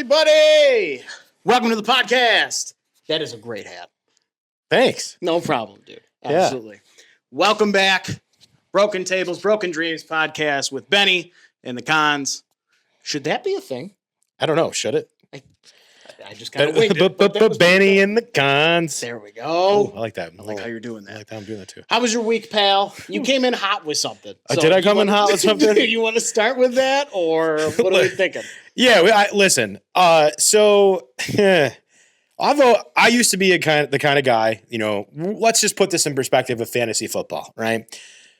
everybody? Welcome to the podcast. That is a great hat. Thanks. No problem, dude. Absolutely. Yeah. Welcome back. Broken Tables, Broken Dreams podcast with Benny and the Cons. Should that be a thing? I don't know. Should it? I just kind of winged it. Benny and the Cons. There we go. Ooh, I like that. I like how you're doing that. I like how I'm doing that too. How was your week, pal? You came in hot with something. So did I come in hot with something? You want to start with that, or what are we thinking? Yeah, listen. So although I used to be the kind of guy, let's just put this in perspective of fantasy football, right?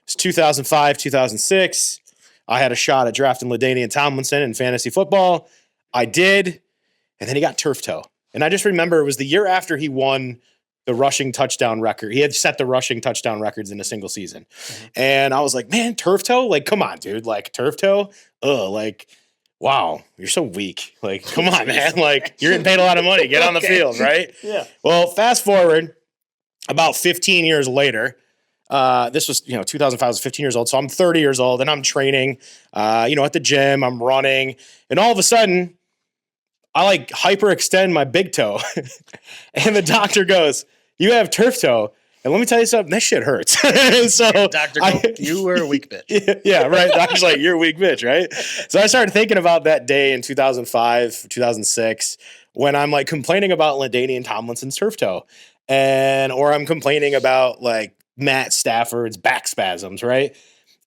It's 2005, 2006. I had a shot at drafting LaDainian Tomlinson in fantasy football. I did, and then he got turf toe. And I just remember it was the year after he won the rushing touchdown record. He had set the rushing touchdown records in a single season. Mm-hmm. And I was like, man, turf toe? Like, come on, dude. Like, turf toe? Wow, you're so weak. Like, come on, man. Like, you're getting paid a lot of money. Get on the field, right? Yeah. Well, fast forward about 15 years later. This was, 2005, I was 15 years old. So I'm 30 years old and I'm training, at the gym, I'm running. And all of a sudden, I hyperextend my big toe. And the doctor goes, you have turf toe. And let me tell you something, that shit hurts. So doctor, you were a weak bitch. Yeah, right. Doctor's like, you're a weak bitch, right? So I started thinking about that day in 2005, 2006, when I'm complaining about LaDainian Tomlinson's turf toe. Or I'm complaining about Matt Stafford's back spasms, right?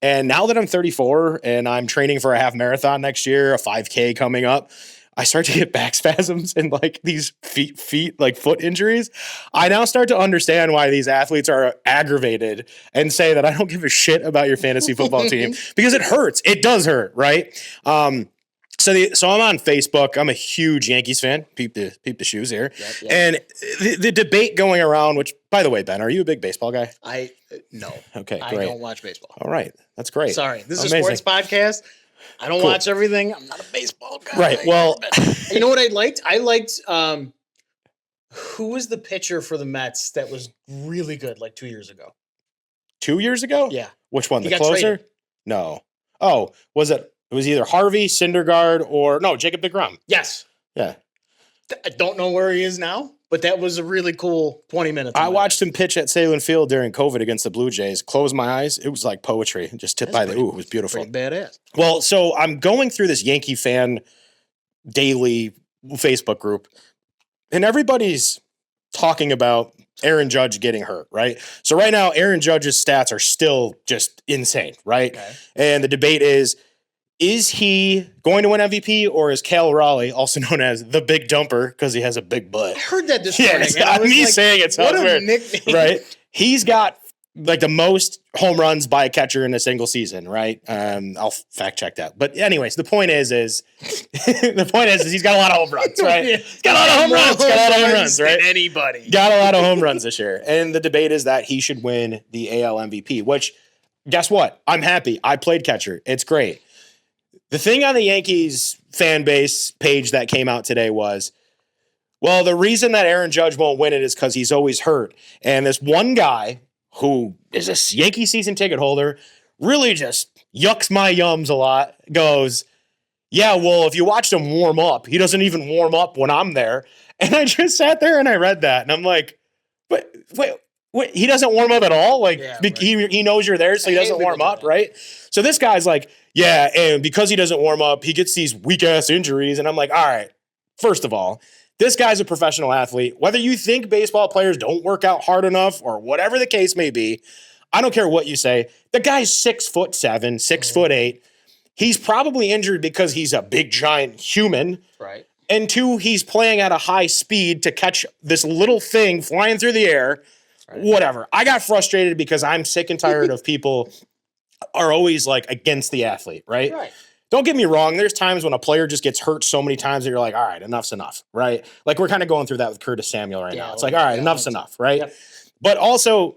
And now that I'm 34 and I'm training for a half marathon next year, a 5K coming up, I start to get back spasms and these foot injuries. I now start to understand why these athletes are aggravated and say that I don't give a shit about your fantasy football team because it hurts. It does hurt, right? So I'm on Facebook. I'm a huge Yankees fan. Peep the shoes here. Yep. And the debate going around, which, by the way, Ben, are you a big baseball guy? No. Okay, great. I don't watch baseball. All right. That's great. Sorry. This is a sports podcast. I don't watch everything. I'm not a baseball guy. Right. Well, you know what I liked? I liked who was the pitcher for the Mets that was really good 2 years ago? 2 years ago? Yeah. Which one? The closer? Traded. No. Oh, was it? It was either Harvey, Syndergaard, or Jacob deGrom. Yes. Yeah. I don't know where he is now, but that was a really cool 20 minutes. I watched him pitch at Salem Field during COVID against the Blue Jays. Closed my eyes. It was like poetry. Just tipped by it was beautiful. Pretty badass. Well, so I'm going through this Yankee fan daily Facebook group, and everybody's talking about Aaron Judge getting hurt, right? So right now, Aaron Judge's stats are still just insane, right? Okay. And the debate is he going to win MVP, or is Cal Raleigh, also known as the Big Dumper, because he has a big butt? I heard that this morning. Yeah, me saying it sounds weird. What a nickname. Right? He's got the most home runs by a catcher in a single season, right? I'll fact check that. But anyways, the point is he's got a lot of home runs, right? He's got a lot of home runs. Got a lot of home runs, right? Anybody. Got a lot of home runs this year. And the debate is that he should win the AL MVP, which, guess what? I'm happy. I played catcher. It's great. The thing on the Yankees fan base page that came out today was, well, the reason that Aaron Judge won't win it is because he's always hurt. And this one guy who is a Yankee season ticket holder really just yucks my yums a lot, goes, yeah, well, if you watched him warm up, he doesn't even warm up when I'm there. And I just sat there and I read that. And I'm like, wait, he doesn't warm up at all? Right. He knows you're there, so he doesn't warm up, right? So this guy's like, yeah, and because he doesn't warm up, he gets these weak-ass injuries. And I'm like, all right, first of all, this guy's a professional athlete. Whether you think baseball players don't work out hard enough or whatever the case may be, I don't care what you say. The guy's 6'7", 6'8". He's probably injured because he's a big, giant human. Right. And two, he's playing at a high speed to catch this little thing flying through the air. Right. Whatever. I got frustrated because I'm sick and tired of people are always against the athlete, right? Right. Don't get me wrong. There's times when a player just gets hurt so many times that you're like, all right, enough's enough, right? We're kind of going through that with Curtis Samuel right now. It's all right, enough's enough, right? Yep. But also,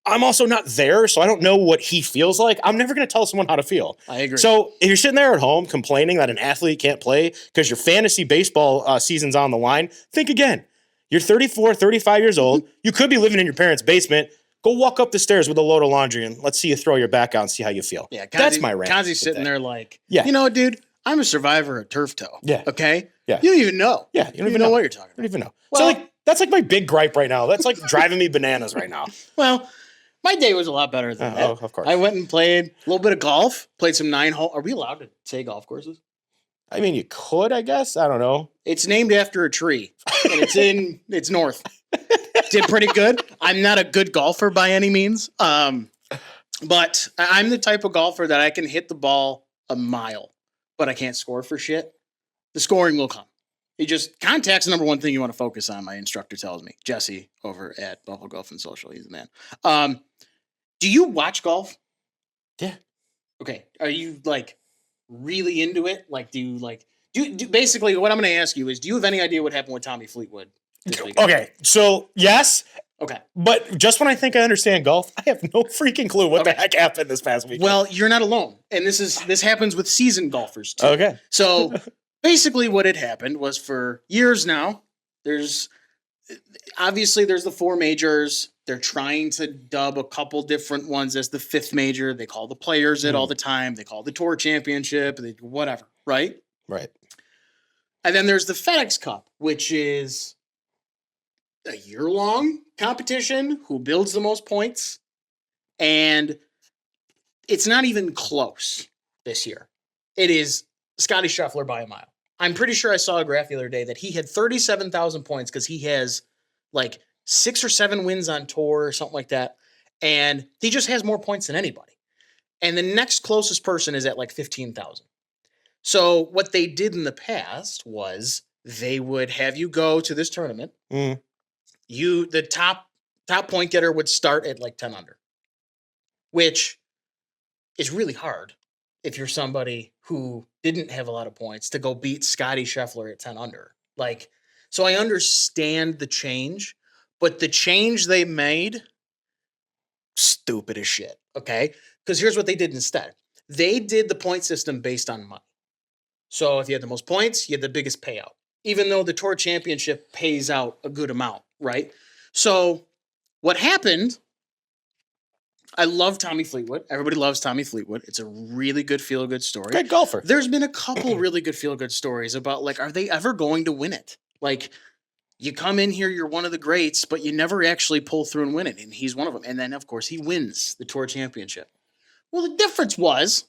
I'm also not there, so I don't know what he feels like. I'm never going to tell someone how to feel. I agree. So if you're sitting there at home complaining that an athlete can't play because your fantasy baseball season's on the line, think again. You're 34, 35 years old. You could be living in your parents' basement. Go walk up the stairs with a load of laundry and let's see you throw your back out and see how you feel. Yeah, that's my rant. Kazi's sitting there dude, I'm a survivor of turf toe. Yeah. Okay. Yeah. You don't even know. Yeah. You don't even know what you're talking about. I don't even know. Well, so like that's like my big gripe right now. That's like driving me bananas right now. Well, my day was a lot better than that. Oh, of course. I went and played a little bit of golf, played some 9-hole. Are we allowed to say golf courses? I mean, you could, I guess. I don't know. It's named after a tree, and it's north. Did pretty good. I'm not a good golfer by any means, but I'm the type of golfer that I can hit the ball a mile, but I can't score for shit. The scoring will come. Contact's the number one thing you want to focus on, my instructor tells me. Jesse over at Buffalo Golf and Social. He's the man. Do you watch golf? Yeah. Okay. Are you like really into it? Like, do you like do basically what I'm going to ask you is, do you have any idea what happened with Tommy Fleetwood this weekend? Okay. So yes. Okay. But just when I think I understand golf, I have no freaking clue what the heck happened this past weekend. Well, you're not alone. And this happens with seasoned golfers too. Okay. So basically what had happened was, for years now, there's the 4 majors. They're trying to dub a couple different ones as the 5th major. They call the Players it all the time. They call the Tour Championship, whatever, right? Right. And then there's the FedEx Cup, which is a year-long competition. Who builds the most points? And it's not even close this year. It is Scotty Scheffler by a mile. I'm pretty sure I saw a graph the other day that he had 37,000 points because he has like 6 or 7 wins on tour or something like that. And he just has more points than anybody. And the next closest person is at like 15,000. So what they did in the past was they would have you go to this tournament. Mm. The top point getter would start at like 10 under, which is really hard if you're somebody who didn't have a lot of points to go beat Scotty Scheffler at 10 under. Like, so I understand the change, but the change they made, stupid as shit. Okay. Because here's what they did instead. They did the point system based on money. So if you had the most points, you had the biggest payout, even though the Tour Championship pays out a good amount, right? So what happened, I love Tommy Fleetwood. Everybody loves Tommy Fleetwood. It's a really good feel-good story. Good golfer. There's been a couple really good feel-good stories about, like, are they ever going to win it? Like, you come in here, you're one of the greats, but you never actually pull through and win it. And he's one of them. And then, of course, he wins the Tour Championship. Well, the difference was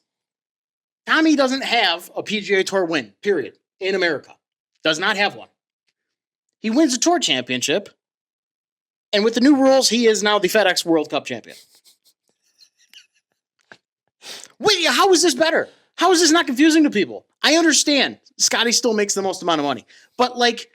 Tommy doesn't have a PGA Tour win, period, in America. Does not have one. He wins the Tour Championship. And with the new rules, he is now the FedEx World Cup champion. Wait, how is this better? How is this not confusing to people? I understand Scotty still makes the most amount of money. But, like,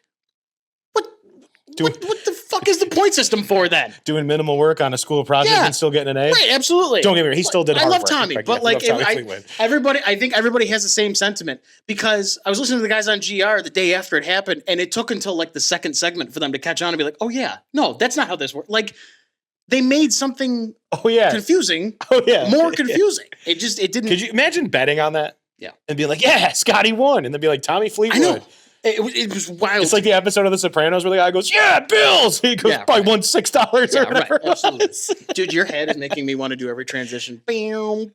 what the fuck is the point system for then? Doing minimal work on a school project and still getting an A? Right, absolutely. Don't get me wrong, he still did hard work. I love Tommy, but like I think everybody has the same sentiment, because I was listening to the guys on GR the day after it happened, and it took until like the second segment for them to catch on and be like, oh yeah, no, that's not how this works. Like, they made something confusing more confusing. It didn't. Could you imagine betting on that? Yeah. And be like, yeah, Scotty won. And then be like, Tommy Fleetwood. I know. It was wild. It's like the episode of The Sopranos where the guy goes, yeah, Bills. He goes, probably won $6 or whatever. Right, absolutely. Dude, your head is making me want to do every transition. Oh,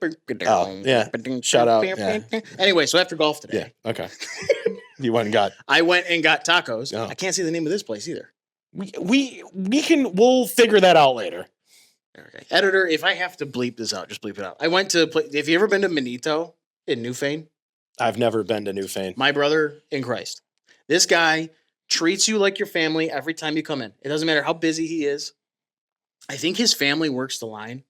yeah. Shout out. Yeah. Anyway, so after golf today. Yeah, okay. You went and got. I went and got tacos. Oh. I can't see the name of this place either. We'll figure that out later. Okay. Editor, if I have to bleep this out, just bleep it out. I went to play. Have you ever been to Manito in Newfane? I've never been to Newfane. My brother in Christ. This guy treats you like your family every time you come in. It doesn't matter how busy he is. I think his family works the line.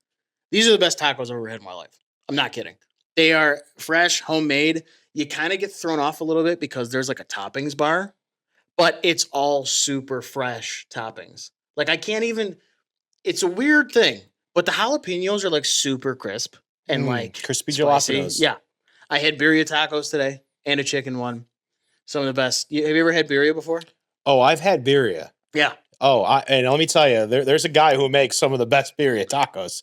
These are the best tacos I've ever had in my life. I'm not kidding. They are fresh, homemade. You kind of get thrown off a little bit because there's like a toppings bar, but it's all super fresh toppings. Like, I can't even, it's a weird thing, but the jalapenos are like super crisp and like crispy spicy. jalapenos. Yeah. I had birria tacos today and a chicken one. Some of the best. Have you ever had birria before? Oh, I've had birria. Yeah. Oh, and let me tell you, there's a guy who makes some of the best birria tacos.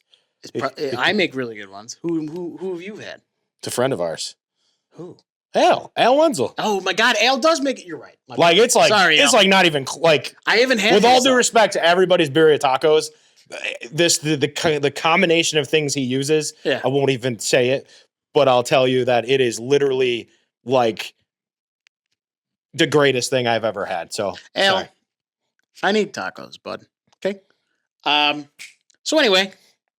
I make really good ones. Who have you had? It's a friend of ours. Who? Al Wenzel. Oh my God, Al does make it. You're right. Like, it's like, sorry, it's Al. like not even like. I haven't had. With all due respect to everybody's birria tacos, the combination of things he uses, Yeah. I won't even say it, but I'll tell you that it is literally like the greatest thing I've ever had. So, Al, sorry. I need tacos, bud. Okay. So anyway,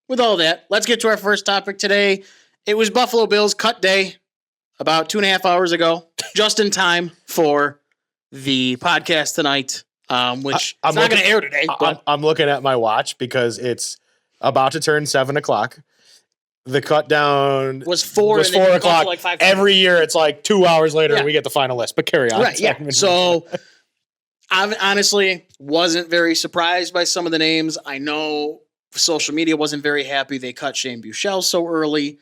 with all that, let's get to our first topic today. It was Buffalo Bills cut day about 2.5 hours ago, just in time for the podcast tonight, which I'm it's not going to looking- air today. But I'm looking at my watch because it's about to turn 7:00. The cut down was 4 was and then 4 bumped to o'clock. like 5. Every year it's like 2 hours later Yeah. we get the final list. But carry on. Right, yeah. So I honestly wasn't very surprised by some of the names. I know social media wasn't very happy they cut Shane Buechele so early.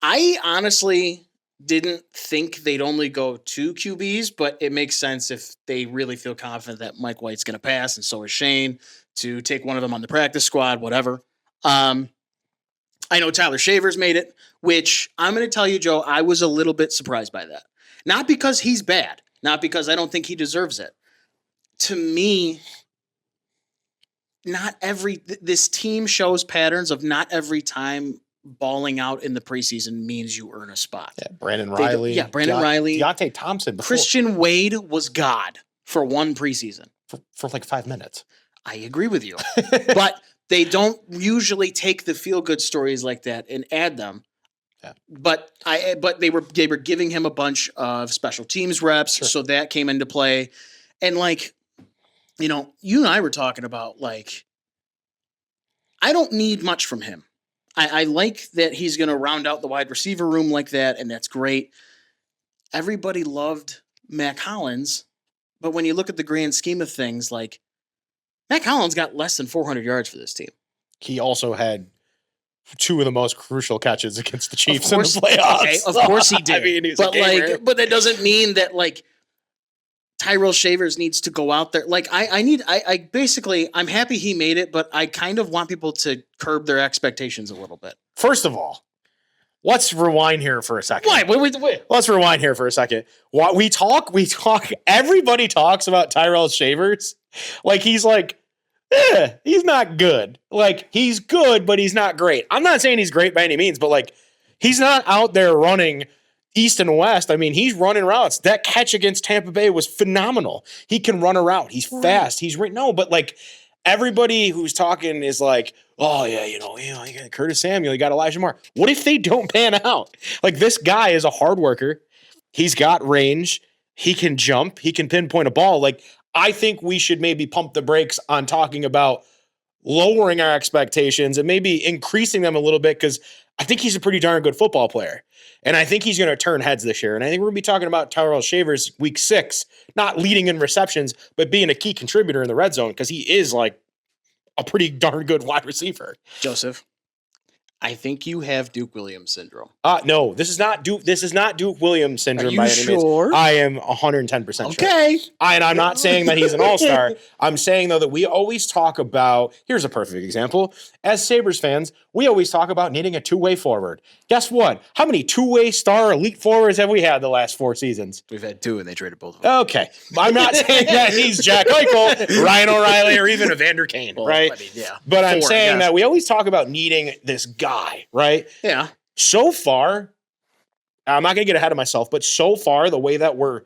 I honestly didn't think they'd only go 2 QBs, but it makes sense if they really feel confident that Mike White's going to pass, and so is Shane, to take one of them on the practice squad, whatever. I know Tyler Shavers made it, which I'm going to tell you, Joe, I was a little bit surprised by that. Not because he's bad, not because I don't think he deserves it. To me, this team shows patterns of not every time balling out in the preseason means you earn a spot. Yeah, Brandon Riley. Brandon Riley. Deontay Thompson. Before, Christian Wade was God for one preseason. for like 5 minutes. I agree with you. But they don't usually take the feel-good stories like that and add them. Yeah. But they were giving him a bunch of special teams reps, Sure. so that came into play. And like, you know, you and I were talking about, like, I don't need much from him. I like that he's going to round out the wide receiver room like that, and that's great. Everybody loved Mac Hollins, but when you look at the grand scheme of things, like, Mac Hollins got less than 400 yards for this team. He also had 2 of the most crucial catches against the Chiefs in the playoffs. Okay, of course he did. I mean, he's but a gamer. but that doesn't mean that like Tyrell Shavers needs to go out there. Like I basically, I'm happy he made it, but I kind of want people to curb their expectations a little bit. First of all, let's rewind here for a second. Why? Wait. Let's rewind here for a second. What we talk, everybody talks about Tyrell Shavers like he's like, he's not good. Like, he's good, but he's not great. I'm not saying he's great by any means, but like, he's not out there running east and west. I mean, he's running routes. That catch against Tampa Bay was phenomenal. He can run a route. He's fast. He's right. No, but like, everybody who's talking is like, oh yeah, you got Curtis Samuel, you got Elijah Moore. What if they don't pan out? Like, this guy is a hard worker. He's got range. He can jump. He can pinpoint a ball. Like, I think we should maybe pump the brakes on talking about lowering our expectations and maybe increasing them a little bit, because I think he's a pretty darn good football player. And I think he's going to turn heads this year. And I think we're going to be talking about Tyrell Shavers week 6, not leading in receptions, but being a key contributor in the red zone, because he is like a pretty darn good wide receiver. Joseph, I think you have Duke Williams syndrome. No, this is not Duke. This is not Duke Williams syndrome. Are you by any means. sure? I am 110% sure. Okay. And I'm not saying that he's an all-star. I'm saying, though, that we always talk about, here's a perfect example. As Sabres fans, we always talk about needing a two-way forward. Guess what? How many two-way star elite forwards have we had the last 4 seasons? We've had 2 and they traded both of them. Okay. I'm not saying that he's Jack Eichel, Ryan O'Reilly, or even Evander Kane, right? I mean, yeah. But I'm 4, saying yes. that we always talk about needing this guy, right? Yeah. So far, I'm not going to get ahead of myself, but so far, the way that we're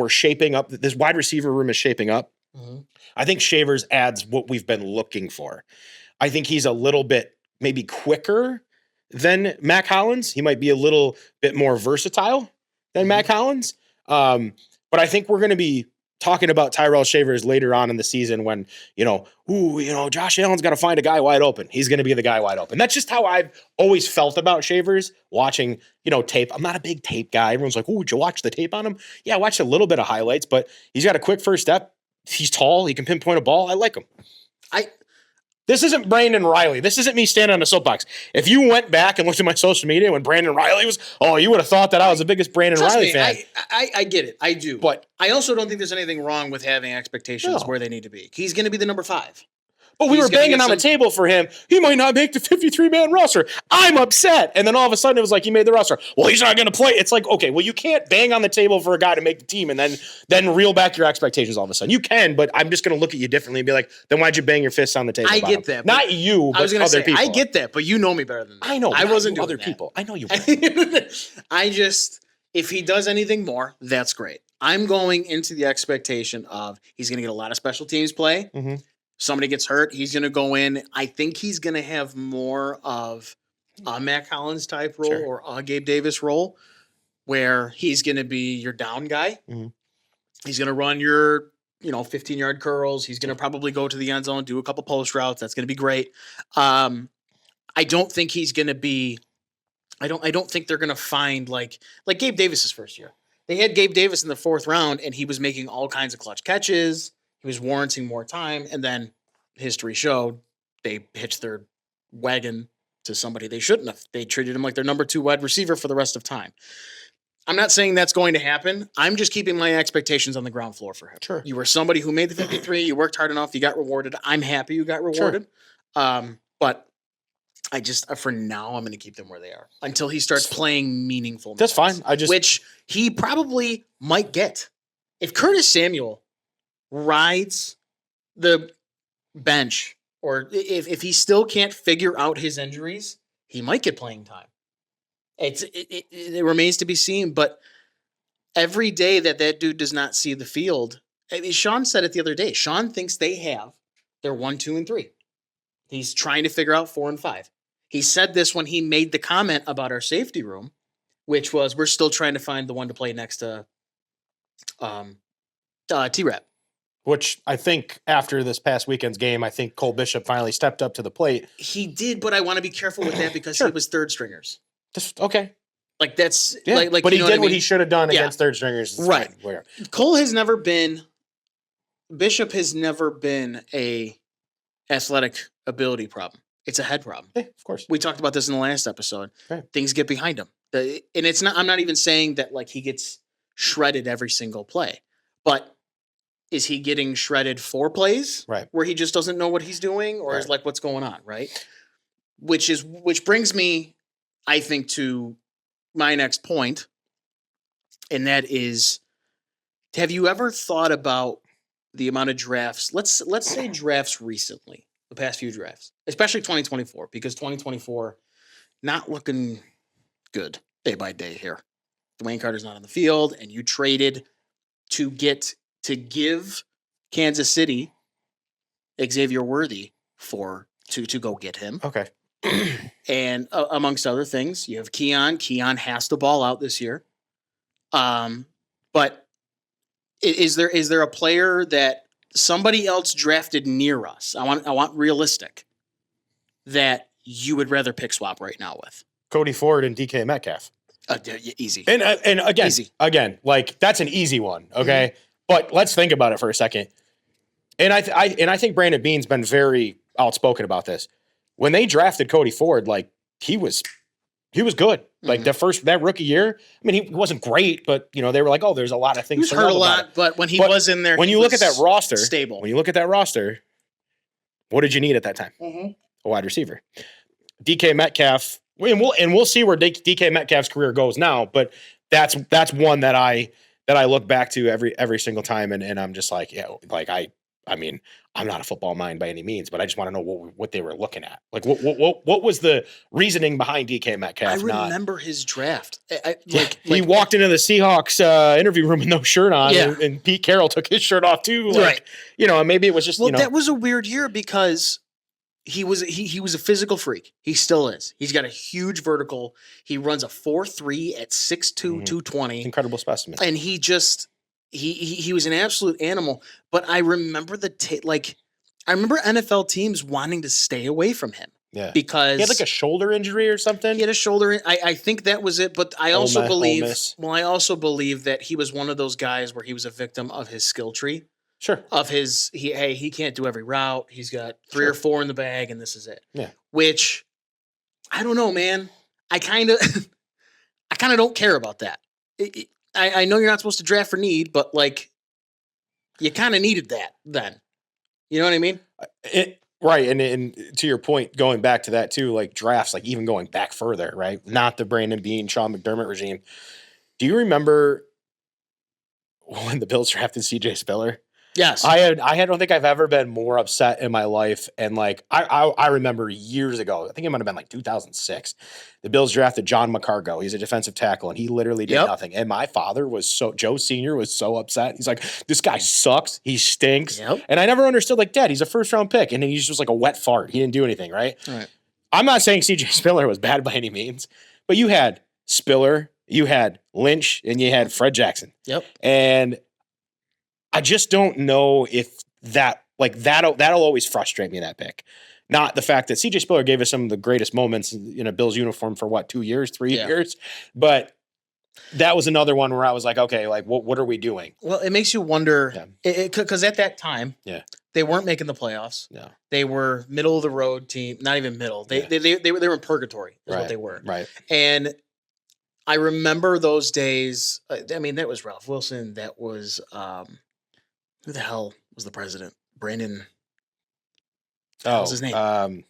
shaping up, this wide receiver room is shaping up, I think Shavers adds what we've been looking for. I think he's a little bit maybe quicker than Mac Hollins. He might be a little bit more versatile than Mac Hollins. But I think we're going to be talking about Tyrell Shavers later on in the season when, Josh Allen's got to find a guy wide open. He's going to be the guy wide open. That's just how I've always felt about Shavers watching, tape. I'm not a big tape guy. Everyone's like, oh, did you watch the tape on him? Yeah, I watched a little bit of highlights, but he's got a quick first step. He's tall. He can pinpoint a ball. I like him. This isn't Brandon Riley. This isn't me standing on a soapbox. If you went back and looked at my social media when Brandon Riley was, you would have thought that I was the biggest Brandon Riley fan. I get it. I do. But I also don't think there's anything wrong with having expectations where they need to be. He's going to be the number 5. But we were banging on the table for him. He might not make the 53-man roster. I'm upset. And then all of a sudden it was like he made the roster. Well, he's not going to play. It's like, okay, well, you can't bang on the table for a guy to make the team and then reel back your expectations all of a sudden. You can, but I'm just going to look at you differently and be like, then why'd you bang your fists on the table? I get that. Not you, but other people. I get that, but you know me better than that. I know. I wasn't doing other that. people. I know you weren't. If he does anything more, that's great. I'm going into the expectation of he's going to get a lot of special teams play. Mm-hmm. Somebody gets hurt, he's going to go in. I think he's going to have more of a Matt Collins type role or a Gabe Davis role where he's going to be your down guy. Mm-hmm. He's going to run your 15-yard curls. He's going to probably go to the end zone, do a couple post routes. That's going to be great. I don't think he's going to be. I don't think they're going to find like Gabe Davis's first year. They had Gabe Davis in the 4th round, and he was making all kinds of clutch catches. He was warranting more time, and then history showed they hitched their wagon to somebody they shouldn't have. They treated him like their number 2 wide receiver for the rest of time. I'm not saying that's going to happen. I'm just keeping my expectations on the ground floor for him. Sure. You were somebody who made the 53. You worked hard enough. You got rewarded. I'm happy you got rewarded. Sure. But I just, for now, I'm going to keep them where they are until he starts playing meaningful minutes. That's fine. Which he probably might get. If Curtis Samuel rides the bench, or if he still can't figure out his injuries, he might get playing time. It remains to be seen, but every day that dude does not see the field, I mean, Sean said it the other day. Sean thinks they have their 1, 2, and 3. He's trying to figure out 4 and 5. He said this when he made the comment about our safety room, which was we're still trying to find the one to play next to T-Rap. Which I think after this past weekend's game, I think Cole Bishop finally stepped up to the plate. He did, but I want to be careful with that because he was third stringers. Just okay. Like that's like but he did what he should have done against third stringers. Right. Cole has never been Bishop has never been a athletic ability problem. It's a head problem. Yeah, of course. We talked about this in the last episode. Right. Things get behind him. And it's not I'm not even saying that like he gets shredded every single play. But is he getting shredded 4 plays? Right. Where he just doesn't know what he's doing or is like what's going on, right? Which brings me, I think, to my next point, and that is, have you ever thought about the amount of drafts? Let's say drafts recently, the past few drafts, especially 2024, because 2024 not looking good day by day here. Dwayne Carter's not on the field, and you traded to give Kansas City Xavier Worthy to go get him. Okay. And amongst other things, you have Keon. Keon has to ball out this year. But is there a player that somebody else drafted near us? I want realistic that you would rather pick swap right now with Cody Ford and DK Metcalf. Easy. And again, easy. Like that's an easy one. Okay, but let's think about it for a second. And I think Brandon Beane's been very outspoken about this. When they drafted Cody Ford, like he was good. Like that rookie year, I mean, he wasn't great, but they were like, oh, there's a lot of things. He was hurt a lot, but when he was in there, when you look at that roster, stable. When you look at that roster, what did you need at that time? Mm-hmm. A wide receiver. DK Metcalf, and we'll see where DK Metcalf's career goes now, but that's one that I look back to every single time, and I'm just like, I mean, I'm not a football mind by any means, but I just want to know what they were looking at. Like, what was the reasoning behind DK Metcalf? I remember his draft. He walked into the Seahawks interview room with no shirt on, and Pete Carroll took his shirt off too. Like, right. Maybe it was just that was a weird year because he was a physical freak. He still is. He's got a huge vertical. He runs a 4.3 at 6'2", 220. Incredible specimen. And he just. He was an absolute animal, but I remember I remember NFL teams wanting to stay away from him. Yeah, because he had like a shoulder injury or something. He had a shoulder. I think that was it. But I also believe that he was one of those guys where he was a victim of his skill tree. Sure. Of his he can't do every route. He's got 3 or 4 in the bag, and this is it. Yeah. Which I don't know, man. I kind of don't care about that. I know you're not supposed to draft for need, but like you kind of needed that then. You know what I mean? Right. And to your point, going back to that too, like drafts, like even going back further, right? Not the Brandon Beane, Sean McDermott regime. Do you remember when the Bills drafted CJ Spiller? Yes. I don't think I've ever been more upset in my life. And like, I remember years ago, I think it might have been like 2006. The Bills drafted John McCargo. He's a defensive tackle, and he literally did Yep. nothing. And my father Joe Sr. was so upset. He's like, this guy sucks. He stinks. Yep. And I never understood, like, Dad, he's a first round pick. And he's just like a wet fart. He didn't do anything, right? All right. I'm not saying CJ Spiller was bad by any means, but you had Spiller, you had Lynch, and you had Fred Jackson. Yep. And I just don't know if that'll always frustrate me, that pick. Not the fact that CJ Spiller gave us some of the greatest moments in a Bills uniform for what, 2 years, 3 years, but that was another one where I was like, okay, like what are we doing? Well, it makes you wonder because at that time, they weren't making the playoffs. No, they were middle of the road team, not even middle. They were in purgatory, is what they were. Right. And I remember those days. I mean, that was Ralph Wilson. That was who the hell was the president? Brandon. What was his name?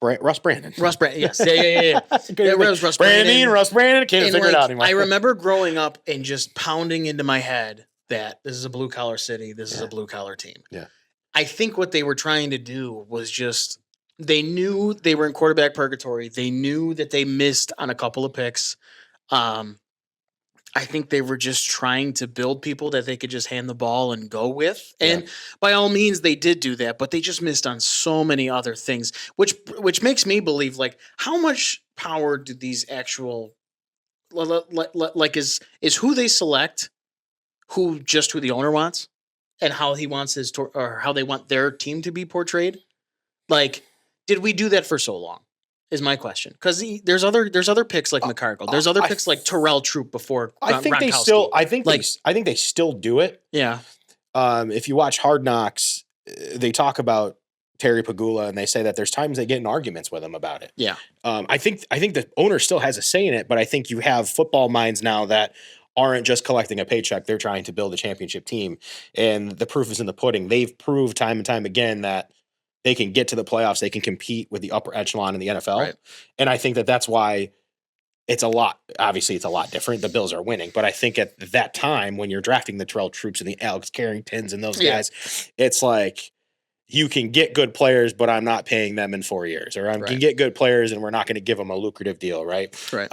Russ Brandon. Russ Brandon. Yes. Yeah. It was Russ Brandon. Russ Brandon. Can't figure it out anymore. I remember growing up and just pounding into my head that this is a blue collar city. This is a blue collar team. Yeah. I think what they were trying to do was just they knew they were in quarterback purgatory. They knew that they missed on a couple of picks. I think they were just trying to build people that they could just hand the ball and go with. And by all means, they did do that, but they just missed on so many other things, which makes me believe, like, how much power do these actual, like, is who they select, who the owner wants, and how he wants or how they want their team to be portrayed? Like, did we do that for so long? Is my question, because there's other picks like McCargo. There's other picks like Terrell Troop before. I think Gronkowski. I think they still do it. Yeah. If you watch Hard Knocks, they talk about Terry Pagula, and they say that there's times they get in arguments with him about it. Yeah. I think the owner still has a say in it, but I think you have football minds now that aren't just collecting a paycheck. They're trying to build a championship team, and the proof is in the pudding. They've proved time and time again that they can get to the playoffs. They can compete with the upper echelon in the NFL. Right. And I think that's why it's a lot different. The Bills are winning. But I think at that time, when you're drafting the Terrell Troops and the Alex Carringtons and those guys, it's like, you can get good players, but I'm not paying them in 4 years. Or I can get good players and we're not going to give them a lucrative deal, right? Right.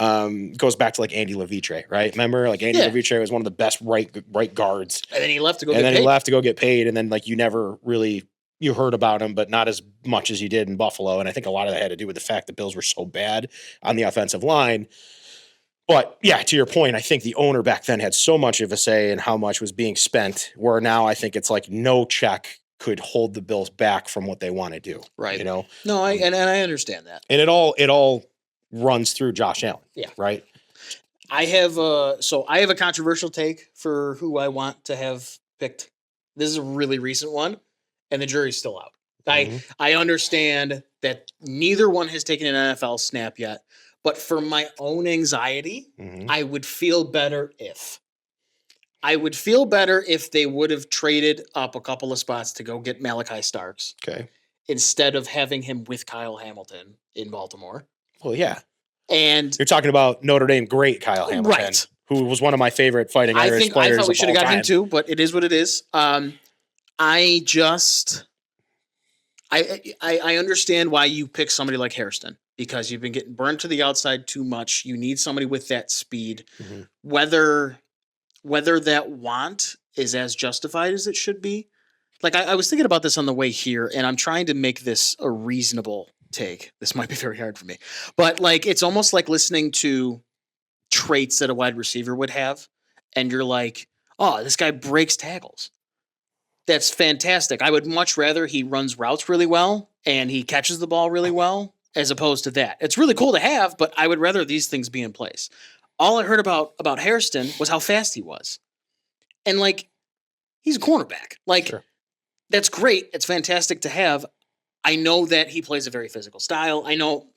Goes back to like Andy Levitre, right? Remember, like Andy Levitre was one of the best right guards. And then he left to go get paid. And then like you never really – you heard about him, but not as much as you did in Buffalo. And I think a lot of that had to do with the fact that Bills were so bad on the offensive line. But yeah, to your point, I think the owner back then had so much of a say in how much was being spent, where now I think it's like no check could hold the Bills back from what they want to do. Right. You know? No, I understand that. And it all runs through Josh Allen. Yeah. Right. I have a controversial take for who I want to have picked. This is a really recent one. And the jury's still out. I understand that neither one has taken an NFL snap yet, but for my own anxiety, I would feel better if they would have traded up a couple of spots to go get Malachi Starks. Okay. Instead of having him with Kyle Hamilton in Baltimore. Well, yeah. And you're talking about Notre Dame great Kyle Hamilton, right, who was one of my favorite Fighting Irish players. I thought we should have got him too, but it is what it is. I understand why you pick somebody like Hairston, because you've been getting burned to the outside too much. You need somebody with that speed. Whether that want is as justified as it should be. Like I was thinking about this on the way here, and I'm trying to make this a reasonable take. This might be very hard for me, but like it's almost like listening to traits that a wide receiver would have, and you're like, oh, this guy breaks tackles. That's fantastic. I would much rather he runs routes really well and he catches the ball really well as opposed to that. It's really cool to have, but I would rather these things be in place. All I heard about Hairston was how fast he was. And like, he's a cornerback. Like, That's great. It's fantastic to have. I know that he plays a very physical style. I know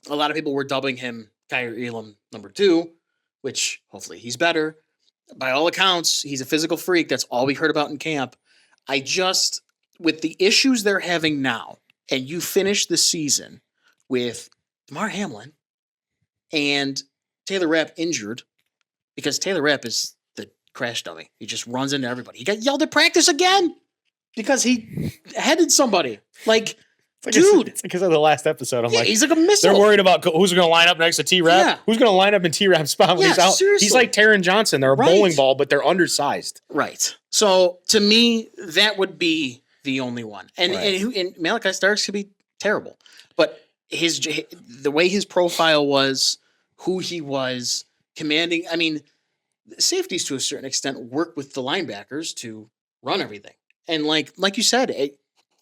a lot of people were dubbing him Kyer Elam number 2, which hopefully he's better. By all accounts, he's a physical freak. That's all we heard about in camp. With the issues they're having now, and you finish the season with Damar Hamlin and Taylor Rapp injured, because Taylor Rapp is the crash dummy. He just runs into everybody. He got yelled at practice again because he headed somebody. Like, dude. It's because of the last episode. I'm like, he's like a missile. They're worried about who's going to line up next to T-Rap. Yeah. Who's going to line up in T-Rap's spot when he's out? Seriously. He's like Taron Johnson. They're a bowling ball, but they're undersized. Right. So to me, that would be the only one. And and Malachi Starks could be terrible, but the way his profile was, who he was, commanding. I mean, safeties to a certain extent work with the linebackers to run everything. And like you said,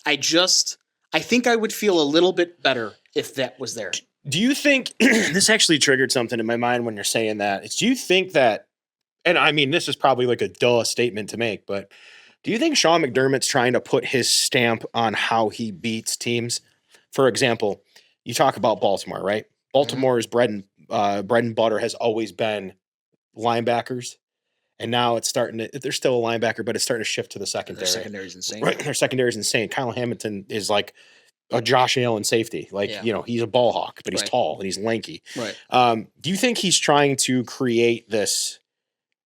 I think I would feel a little bit better if that was there. Do you think this actually triggered something in my mind when you're saying that? Do you think that, and I mean, this is probably like a duh statement to make, but do you think Sean McDermott's trying to put his stamp on how he beats teams? For example, you talk about Baltimore, right? Baltimore's bread and butter has always been linebackers. And now it's starting to, they're still a linebacker, but it's starting to shift to the secondary. Their secondary is insane. Right. Their secondary is insane. Kyle Hamilton is like a Josh Allen safety. Like, he's a ball hawk, but he's tall and he's lanky. Right. Do you think he's trying to create this,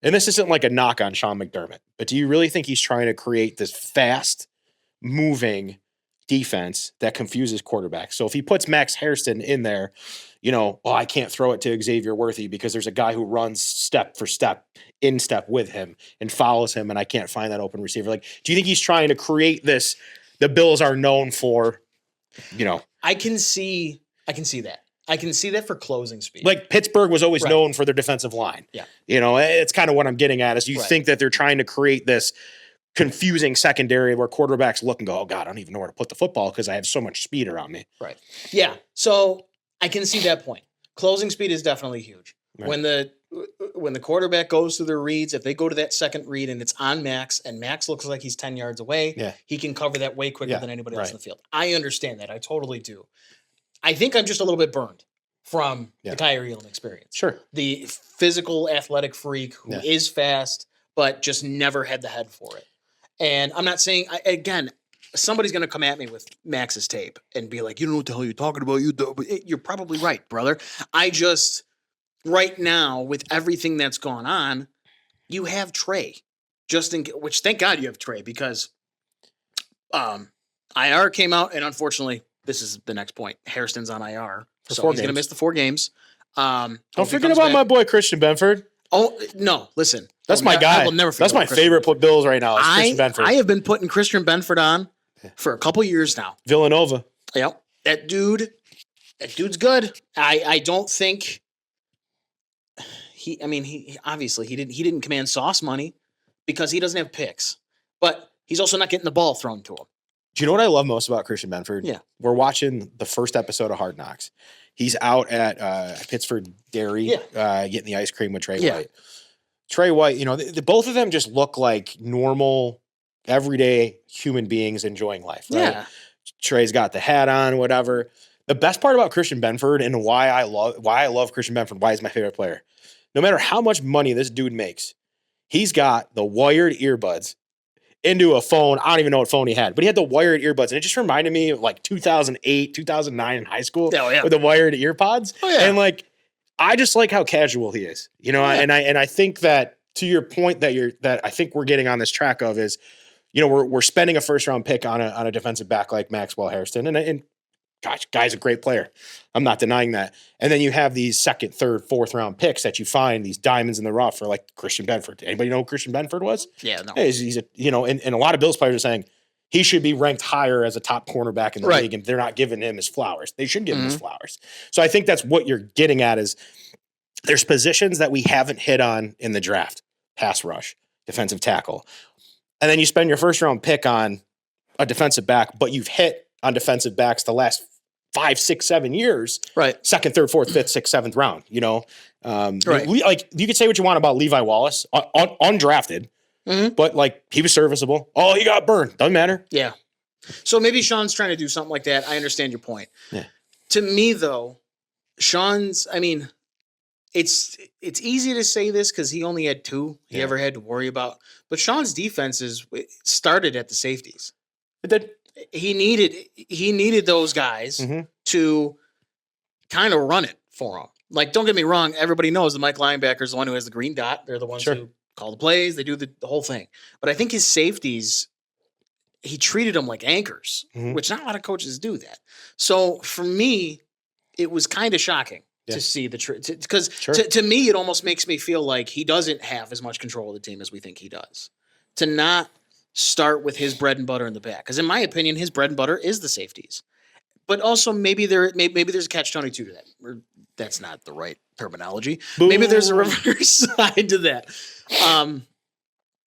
and this isn't like a knock on Sean McDermott, but do you really think he's trying to create this fast moving defense that confuses quarterbacks? So if he puts Max Hairston in there, I can't throw it to Xavier Worthy because there's a guy who runs step for step in step with him and follows him, and I can't find that open receiver. Like, do you think he's trying to create this? The Bills are known for, I can see that. I can see that for closing speed. Like Pittsburgh was always known for their defensive line. Yeah. It's kind of what I'm getting at is you think that they're trying to create this confusing secondary where quarterbacks look and go, oh God, I don't even know where to put the football because I have so much speed around me. Right. Yeah. So I can see that point. Closing speed is definitely huge. Right. When the quarterback goes through their reads, if they go to that second read and it's on Max and Max looks like he's 10 yards away, he can cover that way quicker than anybody else in the field. I understand that. I totally do. I think I'm just a little bit burned from the Kyrie Elam experience. Sure. The physical athletic freak who is fast, but just never had the head for it. And I'm not saying, again, somebody's going to come at me with Max's tape and be like, you don't know what the hell you're talking about. You're probably right, brother. Right now, with everything that's gone on, you have Trey. Which thank God you have Trey because IR came out, and unfortunately, this is the next point. Hairston's on IR. So he's going to miss the 4 games. Don't forget about my boy Christian Benford. Oh, no, listen. That's my guy. I will never forget. That's my favorite Bills right now. Christian Benford. I have been putting Christian Benford on for a couple years now. Villanova. Yep. That dude's good. I don't think he obviously he didn't command sauce money because he doesn't have picks. But he's also not getting the ball thrown to him. Do you know what I love most about Christian Benford? Yeah. We're watching the first episode of Hard Knocks. He's out at Pittsford Dairy getting the ice cream with Trey White. Trey White, both of them just look like normal, everyday human beings enjoying life. Right? Yeah. Trey's got the hat on, whatever. The best part about Christian Benford and why I love Christian Benford, why he's my favorite player, no matter how much money this dude makes, he's got the wired earbuds into a phone. I don't even know what phone he had, but he had the wired earbuds. And it just reminded me of like 2008, 2009 in high school with the wired earpods. Oh, yeah. And I just like how casual he is, and I think that to your point that I think we're getting on this track of is, we're spending a first round pick on a defensive back like Maxwell Hairston. And gosh, guy's a great player. I'm not denying that. And then you have these second, third, fourth round picks that you find, these diamonds in the rough for like Christian Benford. Anybody know who Christian Benford was? Yeah, no. He's and a lot of Bills players are saying he should be ranked higher as a top cornerback in the league, and they're not giving him his flowers. They should give him his flowers. So I think that's what you're getting at is there's positions that we haven't hit on in the draft. Pass rush, defensive tackle. And then you spend your first round pick on a defensive back, but you've hit on defensive backs the last 5, 6, 7 years. Right. Second, third, fourth, fifth, sixth, seventh round, Right. You could say what you want about Levi Wallace, undrafted, but he was serviceable. Oh, he got burned. Doesn't matter. Yeah. So maybe Sean's trying to do something like that. I understand your point. Yeah. To me, though, it's easy to say this because he only had 2 he ever had to worry about. But Sean's defenses started at the safeties. It did. He needed those guys to kind of run it for him. Like, don't get me wrong. Everybody knows the Mike linebacker is the one who has the green dot. They're the ones who call the plays, they do the whole thing. But I think his safeties, he treated them like anchors, which not a lot of coaches do that. So for me, it was kind of shocking to see the because to me, it almost makes me feel like he doesn't have as much control of the team as we think he does. To not start with his bread and butter in the back, because in my opinion, his bread and butter is the safeties. But also maybe there's a catch-22 to that. Or that's not the right terminology. Boom. Maybe there's a reverse side to that.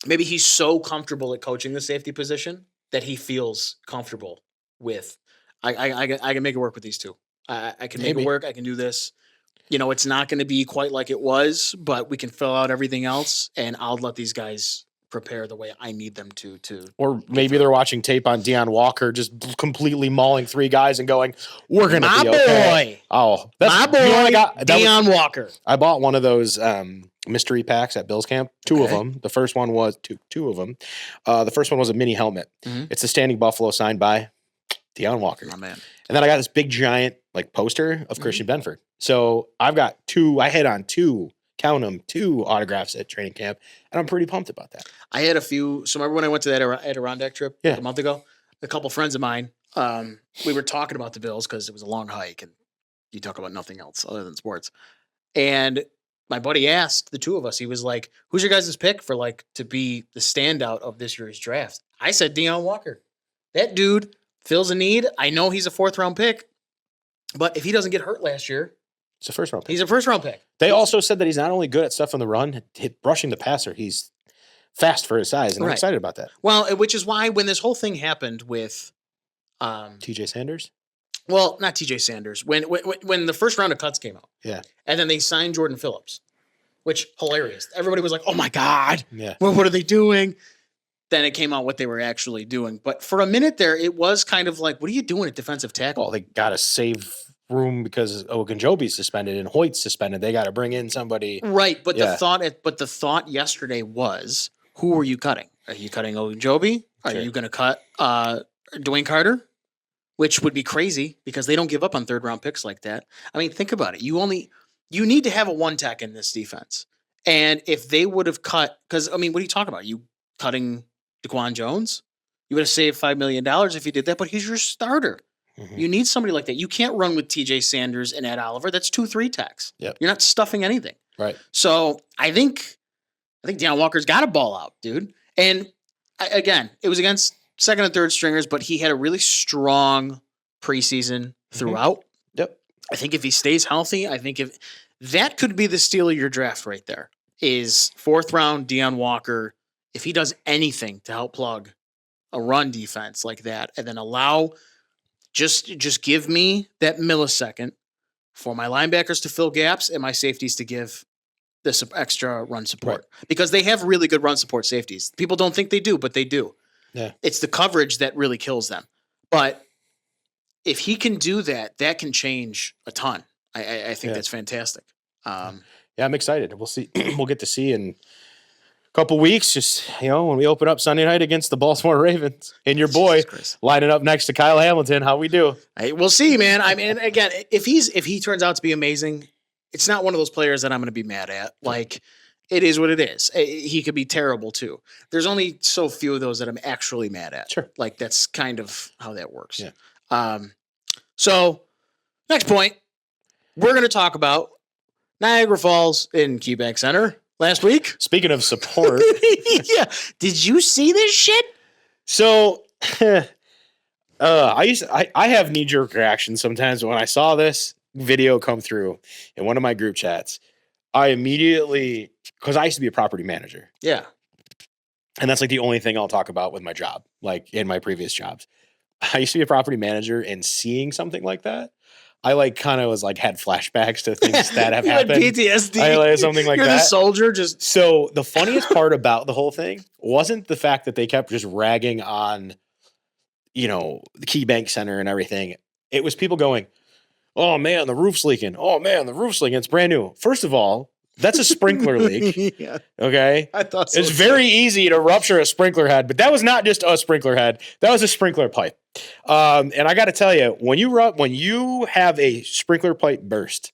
Maybe he's so comfortable at coaching the safety position that he feels comfortable with. I can make it work with these two. I can make it work. I can do this. It's not going to be quite like it was, but we can fill out everything else, and I'll let these guys prepare the way I need them to. Or maybe they're watching tape on Deion Walker, just completely mauling 3 guys and going, "We're going to be okay." Oh, that's my boy, Deion Walker. I bought one of those mystery packs at Bill's camp. 2 of them. The first one was two of them. The first one was a mini helmet. It's a standing buffalo signed by Deion Walker. Oh man. And then I got this big giant poster of Christian Benford. So I've got 2. I hit on 2. Count them, 2 autographs at training camp, and I'm pretty pumped about that. I had a few. So remember when I went to that Adirondack trip a month ago? A couple friends of mine, we were talking about the Bills because it was a long hike, and you talk about nothing else other than sports. And my buddy asked the 2 of us, he was like, "Who's your guys' pick for to be the standout of this year's draft?" I said Deion Walker. That dude fills a need. I know he's a 4th-round pick, but if he doesn't get hurt last year, he's a 1st-round pick. He's a 1st-round pick. They also said that he's not only good at stuff on the run, brushing the passer. He's fast for his size, and I'm excited about that. Well, which is why when this whole thing happened with TJ Sanders? Well, not TJ Sanders. When the first round of cuts came out. Yeah. And then they signed Jordan Phillips, which hilarious. Everybody was like, "Oh my God. Yeah. Well, what are they doing?" Then it came out what they were actually doing. But for a minute there, it was kind of like, what are you doing at defensive tackle? Well, they got to save room because Ogunjobi's suspended and Hoyt's suspended. They got to bring in somebody. Right, but the thought yesterday was, who are you cutting? Are you cutting Ogunjobi? Are you going to cut Dwayne Carter? Which would be crazy because they don't give up on 3rd-round picks like that. I mean, think about it. You need to have a 1-tech in this defense. And if they would have cut, because I mean, what are you talking about? You cutting DeQuan Jones? You would have saved $5 million if you did that, but he's your starter. You need somebody like that. You can't run with TJ Sanders and Ed Oliver. That's 2 3-techs. Yep. You're not stuffing anything. Right. So I think Deion Walker's got a ball out, dude. And again, it was against 2nd and 3rd stringers, but he had a really strong preseason throughout. Yep. I think if he stays healthy, I think if that could be the steal of your draft right there is 4th round Deion Walker. If he does anything to help plug a run defense like that, and then allow just give me that millisecond for my linebackers to fill gaps and my safeties to give this extra run support because they have really good run support safeties. People don't think they do, but they do. Yeah. It's the coverage that really kills them. But if he can do that, that can change a ton. I think that's fantastic. Yeah, I'm excited. We'll see. We'll get to see in couple weeks, just when we open up Sunday night against the Baltimore Ravens and your boy lining up next to Kyle Hamilton, how we do? We'll see, man. I mean, again, if he turns out to be amazing, it's not one of those players that I'm going to be mad at. Like, it is what it is. He could be terrible too. There's only so few of those that I'm actually mad at. Sure, like that's kind of how that works. Yeah. So next point, we're going to talk about Niagara Falls in Keybank Center. Last week. Speaking of support. Yeah. Did you see this shit? So I have knee-jerk reactions sometimes when I saw this video come through in one of my group chats. I immediately, because I used to be a property manager. Yeah. And that's the only thing I'll talk about with my job, in my previous jobs. I used to be a property manager, and seeing something like that, I kind of was had flashbacks to things that have happened. PTSD. Something like You're that. The soldier just. So the funniest part about the whole thing wasn't the fact that they kept just ragging on, the Keybank Center and everything. It was people going, "Oh man, the roof's leaking. Oh man, the roof's leaking. It's brand new." First of all, that's a sprinkler leak. Yeah. Okay. I thought so. It's very easy to rupture a sprinkler head, but that was not just a sprinkler head. That was a sprinkler pipe. And I got to tell you, when you have a sprinkler pipe burst,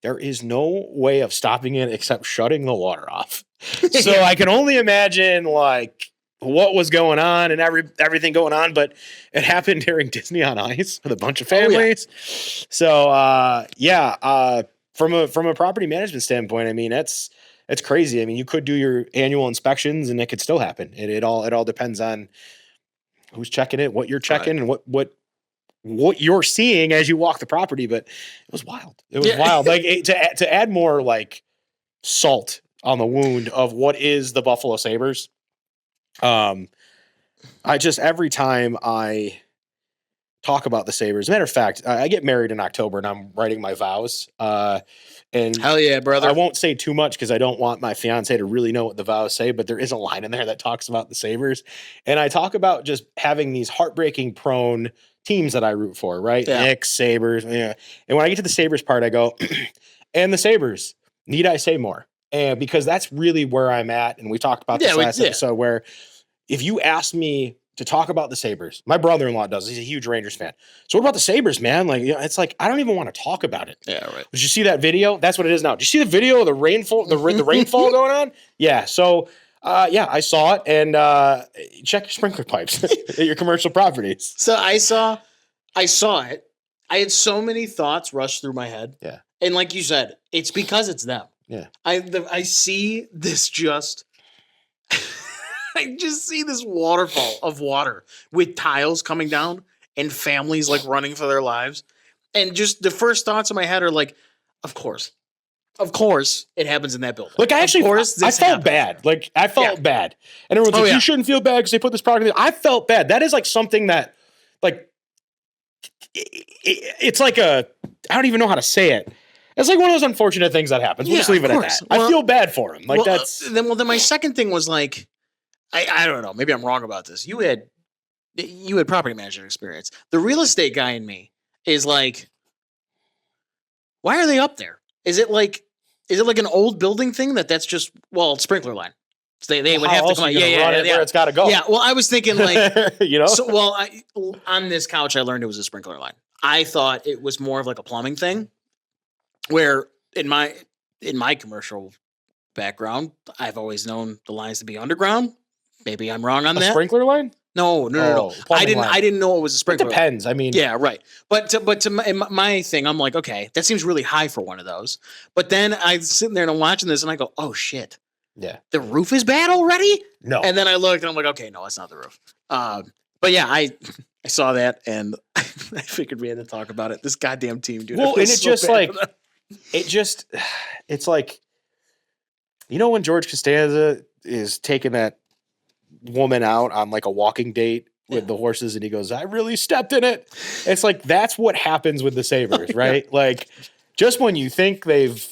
there is no way of stopping it except shutting the water off. So I can only imagine like what was going on and everything going on, but it happened during Disney on Ice with a bunch of families. So from a property management standpoint, I mean, it's crazy. I mean, you could do your annual inspections and it could still happen. It all depends on who's checking it, what you're checking, and what you're seeing as you walk the property. But it was wild. It was wild. Like to add more like salt on the wound of what is the Buffalo Sabres. I just, every time I talk about the Sabres, matter of fact, I get married in October and I'm writing my vows. And hell yeah, brother. I won't say too much because I don't want my fiance to really know what the vows say, but there is a line in there that talks about the Sabres. And I talk about just having these heartbreaking prone teams that I root for, right? Yeah. Knicks, Sabres. Yeah. And when I get to the Sabres part, I go, and the Sabres, need I say more? And because that's really where I'm at. And we talked about this last episode where if you ask me to talk about the Sabres, my brother-in-law does. He's a huge Rangers fan. So what about the Sabres, man? Like, it's like, I don't even want to talk about it. Yeah, right. Did you see that video? That's what it is now. Did you see the video of the rainfall, the rainfall going on? Yeah. So, I saw it, and check your sprinkler pipes at your commercial properties. So I saw it. I had so many thoughts rush through my head. Yeah. And like you said, it's because it's them. Yeah. I see this I just see this waterfall of water with tiles coming down and families like running for their lives. And just the first thoughts in my head are like, of course it happens in that building. Like I felt bad. Like I felt bad. And everyone's like, you shouldn't feel bad because they put this product in. I felt bad. That is like something that like, it's like I don't even know how to say it. It's like one of those unfortunate things that happens. We'll just leave it at that. Well, I feel bad for him. Like then my second thing was like, I don't know. Maybe I'm wrong about this. You had property management experience. The real estate guy in me is like, why are they up there? Is it like an old building thing that's just sprinkler line? So they would have to come out. Where it's got to go. Yeah. Well, I was thinking like, So, on this couch, I learned it was a sprinkler line. I thought it was more of like a plumbing thing, where in my commercial background, I've always known the lines to be underground. Maybe I'm wrong on that. Sprinkler line? No. I didn't know it was a sprinkler. It depends. Line. I mean, yeah, right. But to my thing, I'm like, okay, that seems really high for one of those. But then I'm sitting there and I'm watching this and I go, oh shit. Yeah. The roof is bad already? No. And then I looked and I'm like, okay, no, it's not the roof. But yeah, I saw that and I figured we had to talk about it. This goddamn team, dude. Well, and it's like, when George Costanza is taking that woman out on like a walking date with the horses and he goes, I really stepped in it. It's like, that's what happens with the Sabres, right? Like just when you think they've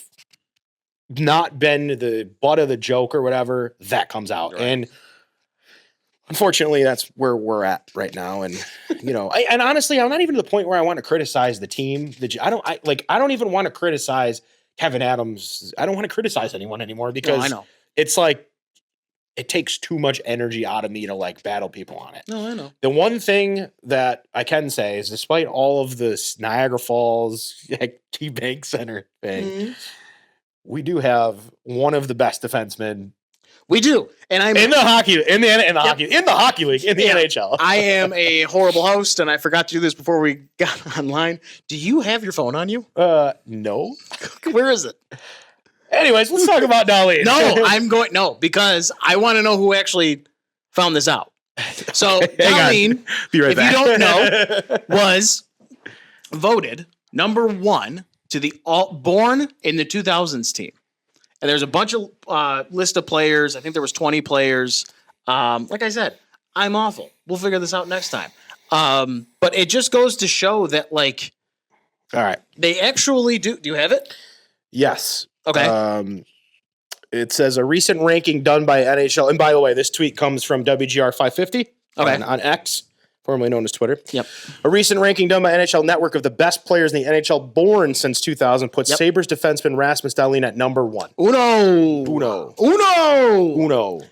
not been the butt of the joke or whatever, that comes out. Right. And unfortunately that's where we're at right now. And, and honestly, I'm not even to the point where I want to criticize the team. I don't even want to criticize Kevin Adams. I don't want to criticize anyone anymore because I know. It's like, it takes too much energy out of me to like battle people on it. No, I know. The one thing that I can say is despite all of this Niagara Falls, Keybank Center thing, we do have one of the best defensemen. We do. And I'm in the hockey league, in the NHL. I am a horrible host and I forgot to do this before we got online. Do you have your phone on you? No. Where is it? Anyways, let's talk about Darlene. No, because I want to know who actually found this out. So Darlene, be right back. If you don't know, was voted number 1 to the born in the 2000s team. And there's a bunch of list of players. I think there was 20 players. Like I said, I'm awful. We'll figure this out next time. But it just goes to show that like, all right, they actually do. Do you have it? Yes. Okay. It says a recent ranking done by NHL. And by the way, this tweet comes from WGR 550 on X, formerly known as Twitter. Yep. A recent ranking done by NHL Network of the best players in the NHL born since 2000 puts Sabres defenseman Rasmus Dahlin at number 1. Uno.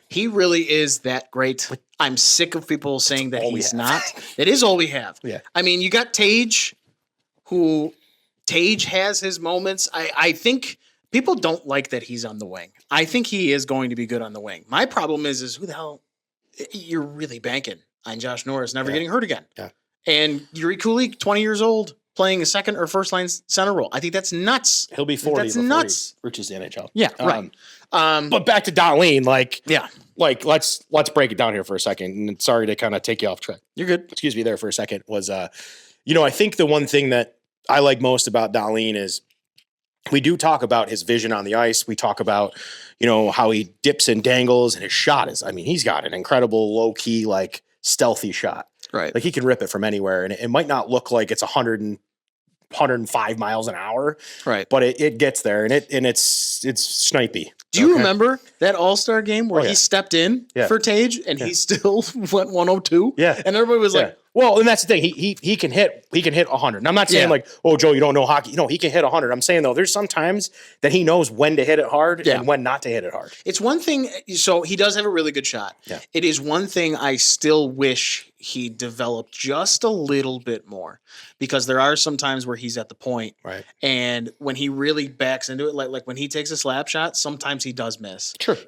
He really is that great. I'm sick of people saying that he's not. It is all we have. Yeah. I mean, you got Tage, who Tage has his moments. I think people don't like that he's on the wing. I think he is going to be good on the wing. My problem is who the hell you're really banking on Josh Norris never getting hurt again. Yeah. And Yuri Kulik, 20 years old, playing a second or first line center role. I think that's nuts. He'll be 40 that's before nuts. he reaches the NHL. Yeah, right. But back to Darlene, yeah. Let's break it down here for a second. And sorry to kind of take you off track. You're good. Excuse me there for a second. Was I think the one thing that I like most about Darlene is we do talk about his vision on the ice. We talk about, how he dips and dangles, and his shot is, he's got an incredible low key, like stealthy shot. Right. Like he can rip it from anywhere, and it might not look like it's 105 miles an hour. Right. But it gets there, and it's snipey. Do you remember that All-Star game where he stepped in Yeah. for Tage and he still went 102? Yeah. And everybody was like, well, and that's the thing. He can hit 100. And I'm not saying like, oh, Joe, you don't know hockey. No, he can hit 100. I'm saying though, there's some times that he knows when to hit it hard and when not to hit it hard. It's one thing. So he does have a really good shot. Yeah. It is one thing I still wish he developed just a little bit more, because there are some times where he's at the point, right? And when he really backs into it, like when he takes a slap shot, sometimes he does miss. Sure.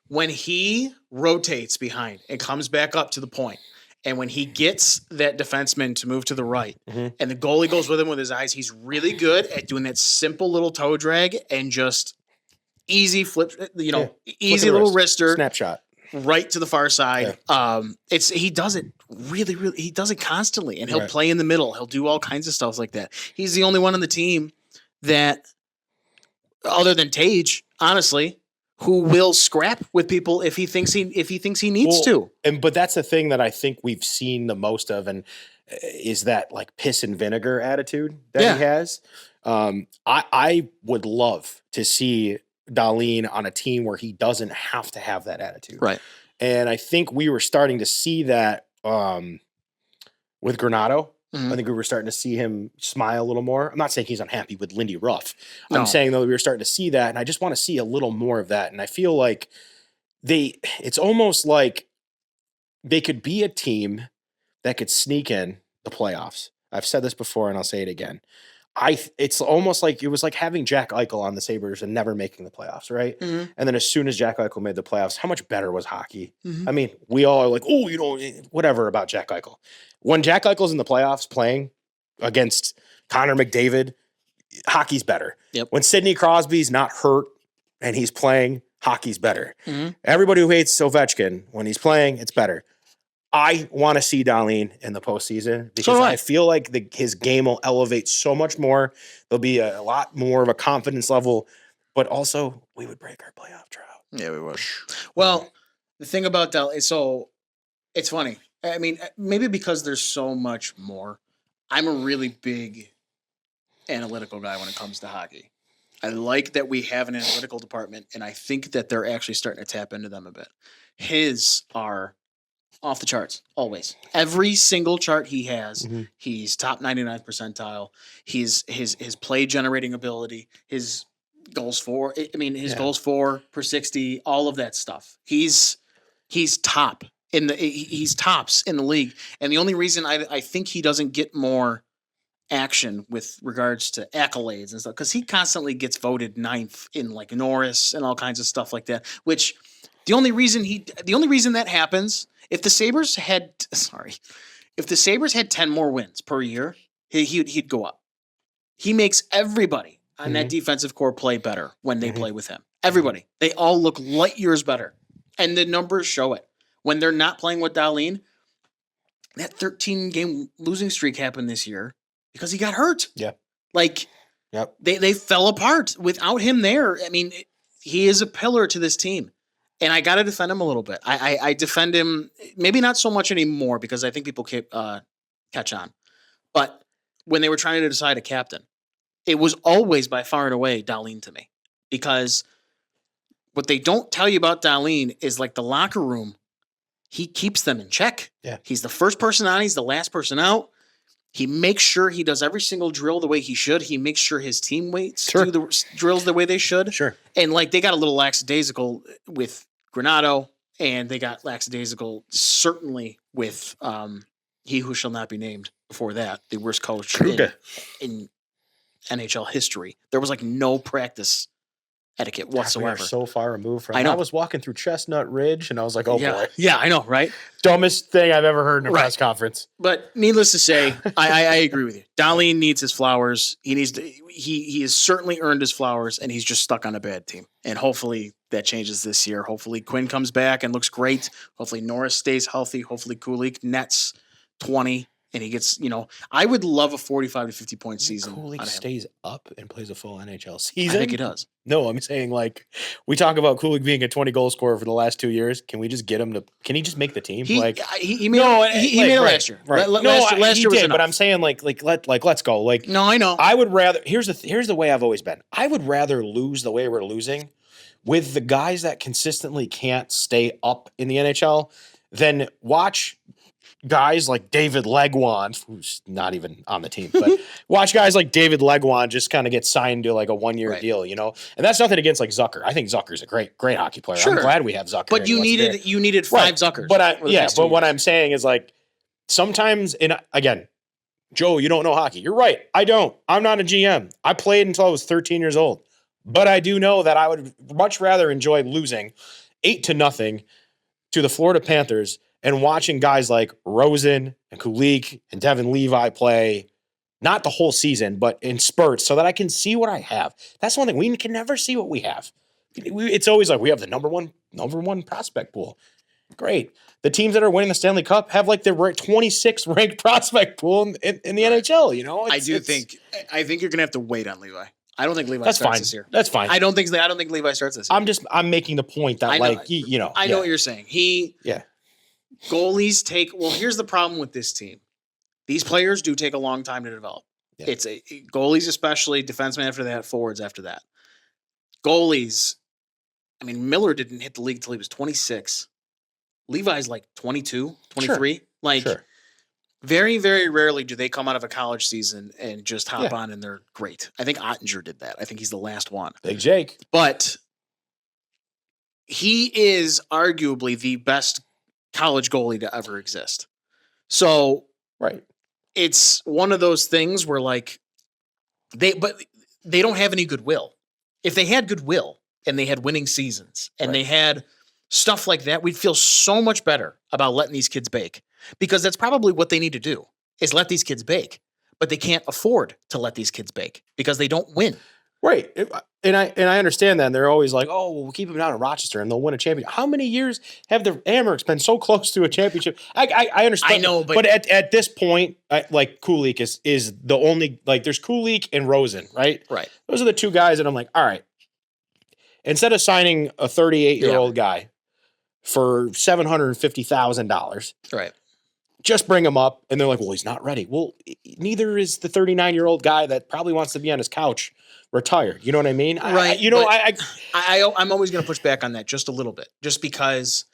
When he rotates behind and comes back up to the point, and when he gets that defenseman to move to the right, and the goalie goes with him with his eyes, he's really good at doing that simple little toe drag and just easy flip, easy little wrister snapshot right to the far side. Yeah. He does it really, really. He does it constantly, and he'll play in the middle. He'll do all kinds of stuff like that. He's the only one on the team that, other than Tage, honestly, who will scrap with people if he thinks he needs to. But that's the thing that I think we've seen the most of, and is that like piss and vinegar attitude that he has. I would love to see Darlene on a team where he doesn't have to have that attitude. Right. And I think we were starting to see that with Granato. I think we were starting to see him smile a little more. I'm not saying he's unhappy with Lindy Ruff. I'm saying, though, we were starting to see that, and I just want to see a little more of that. And I feel like it's almost like they could be a team that could sneak in the playoffs. I've said this before, and I'll say it again. It's almost like it was like having Jack Eichel on the Sabres and never making the playoffs, right? And then as soon as Jack Eichel made the playoffs, how much better was hockey? We all are like, oh, whatever about Jack Eichel. When Jack Eichel's in the playoffs playing against Connor McDavid, hockey's better. Yep. When Sidney Crosby's not hurt and he's playing, hockey's better. Everybody who hates Ovechkin, when he's playing, it's better. I want to see Darlene in the postseason because I feel like his game will elevate so much more. There'll be a lot more of a confidence level, but also we would break our playoff drought. Yeah, we would. Well, the thing about Darlene, so it's funny. I mean, maybe because there's so much more. I'm a really big analytical guy when it comes to hockey. I like that we have an analytical department, and I think that they're actually starting to tap into them a bit. His are off the charts, always. Every single chart he has, he's top 99th percentile. His play generating ability, his goals for, goals for per 60, all of that stuff. He's top he's tops in the league. And the only reason I think he doesn't get more action with regards to accolades and stuff, because he constantly gets voted ninth in like Norris and all kinds of stuff like that, which the only reason that happens, if the Sabres had 10 more wins per year, he'd go up. He makes everybody on that defensive core play better when they play with him. Everybody. They all look light years better. And the numbers show it. When they're not playing with Darlene, that 13-game losing streak happened this year because he got hurt. Yeah. They fell apart without him there. I mean, he is a pillar to this team. And I got to defend him a little bit. I defend him, maybe not so much anymore because I think people catch on. But when they were trying to decide a captain, it was always by far and away Darlene to me. Because what they don't tell you about Darlene is like the locker room, he keeps them in check. Yeah. He's the first person on, he's the last person out. He makes sure he does every single drill the way he should. He makes sure his teammates do the drills the way they should. Sure. And like they got a little lackadaisical with Granato, and they got lackadaisical certainly with he who shall not be named before that, the worst coach in NHL history. There was like no practice etiquette God, we are whatsoever. so far removed from. I know. I was walking through Chestnut Ridge, and I was like, "Oh boy, Yeah, I know, right? dumbest thing I've ever heard in a Right. press conference." But needless to say, I agree with you. Darlene needs his flowers. He needs to. He has certainly earned his flowers, and he's just stuck on a bad team. And hopefully that changes this year. Hopefully Quinn comes back and looks great. Hopefully Norris stays healthy. Hopefully Kulik nets 20. And he gets, I would love a 45 to 50 point season. Kulik out of him. stays up and plays a full NHL I season. think he does. No, I'm saying like we talk about Kulik being a 20 goal scorer for the last 2 years. Can we just get him to? Can he just make the team? He like he made it last year. Right. Last year was did, but enough. I'm saying let's go. Like No, I know. I would rather. Here's the way I've always been. I would rather lose the way we're losing with the guys that consistently can't stay up in the NHL than watch guys like David Legwand, who's not even on the team, but watch guys like David Legwand just kind of get signed to like a 1-year deal, And that's nothing against like Zucker. I think Zucker's a great hockey player. Sure. I'm glad we have Zucker. But you needed 5 Zuckers. But what I'm saying is like sometimes, and again, Joe, you don't know hockey. You're right. I don't. I'm not a GM. I played until I was 13 years old. But I do know that I would much rather enjoy losing 8-0 to the Florida Panthers and watching guys like Rosen and Kulik and Devin Levi play, not the whole season, but in spurts, so that I can see what I have. That's one thing. We can never see what we have. It's always like we have the number one prospect pool. Great. The teams that are winning the Stanley Cup have like the 26th ranked prospect pool in the NHL. I think you're gonna have to wait on Levi. I don't think Levi That's starts fine. this year. That's fine. I don't think Levi starts this year. I'm making the point that I know. I know what you're saying. Goalies take. Well, here's the problem with this team. These players do take a long time to develop. Yeah. It's goalies, especially defensemen after that, forwards after that. Goalies. I mean, Miller didn't hit the league until he was 26. Levi's like 22, 23. Sure. Like sure. Very, very rarely do they come out of a college season and just hop on and they're great. I think Ottinger did that. I think he's the last one. Big Jake. But he is arguably the best college goalie to ever exist. So right. It's one of those things where like they don't have any goodwill. If they had goodwill and they had winning seasons and they had stuff like that, we'd feel so much better about letting these kids bake, because that's probably what they need to do is let these kids bake, but they can't afford to let these kids bake because they don't win. Right. And I understand that. And they're always like, oh, we'll keep them down in Rochester and they'll win a championship. How many years have the Amerks been so close to a championship? I understand. I know, but at this point, like Kulik is the only, like there's Kulik and Rosen, right? Right. Those are the two guys that I'm like, all right, instead of signing a 38-year-old guy for $750,000, right, just bring him up. And they're like, well, he's not ready. Well, neither is the 39-year-old guy that probably wants to be on his couch retired. You know what I mean? Right. I'm always going to push back on that just a little bit, just because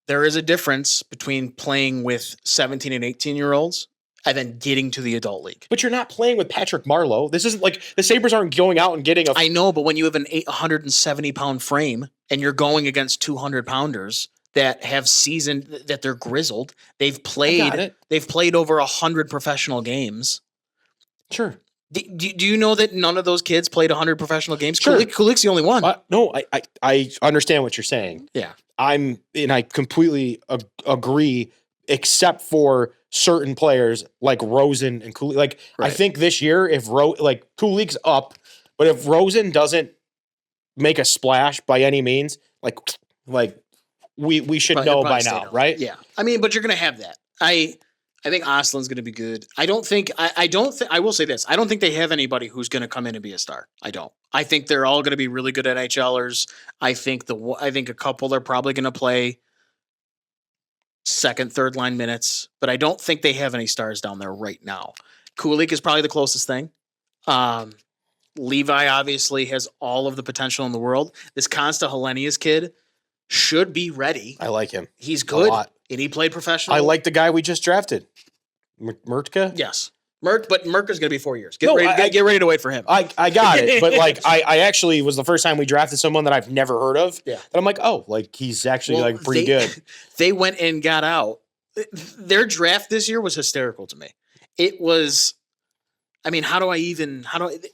there is a difference between playing with 17 and 18-year-olds and then getting to the adult league. But you're not playing with Patrick Marleau. This isn't like the Sabres aren't going out and getting I know, but when you have an 170-pound frame and you're going against 200-pounders that have seasoned, that they're grizzled, they've played over 100 professional games. Sure. Do you know that none of those kids played 100 professional games? Sure. Kulik's the only one. No, I understand what you're saying. Yeah. I completely agree, except for certain players like Rosen and Kulik. Like, I think this year, if Kulik's up, but if Rosen doesn't make a splash by any means, like we should know by now, right? Yeah. I mean, but you're going to have that. I think Oslin's going to be good. I will say this. I don't think they have anybody who's going to come in and be a star. I don't. I think they're all going to be really good NHLers. I think a couple are probably going to play second, third line minutes, but I don't think they have any stars down there right now. Kulik is probably the closest thing. Levi obviously has all of the potential in the world. This Consta Helenius kid should be ready. I like him. He's good. And he played professional. I like the guy we just drafted. Murtka? Yes. But Murka's going to be 4 years. Get ready to wait for him. I got it. But I actually was the first time we drafted someone that I've never heard of. Yeah. And I'm like, oh, like he's actually pretty good. They went and got out. Their draft this year was hysterical to me. It was I mean,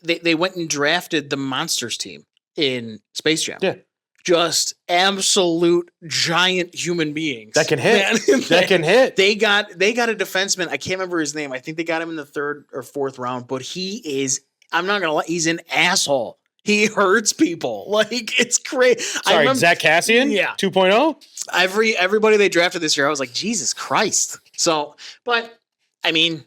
they went and drafted the Monsters team in Space Jam. Yeah. Just absolute giant human beings That can hit. Man, That can hit. They got a defenseman. I can't remember his name. I think they got him in the 3rd or 4th round, but he is, I'm not going to lie, he's an asshole. He hurts people. Like, it's crazy. Sorry, Zach Cassian? Yeah. 2.0? Everybody they drafted this year, I was like, Jesus Christ. So, but I mean,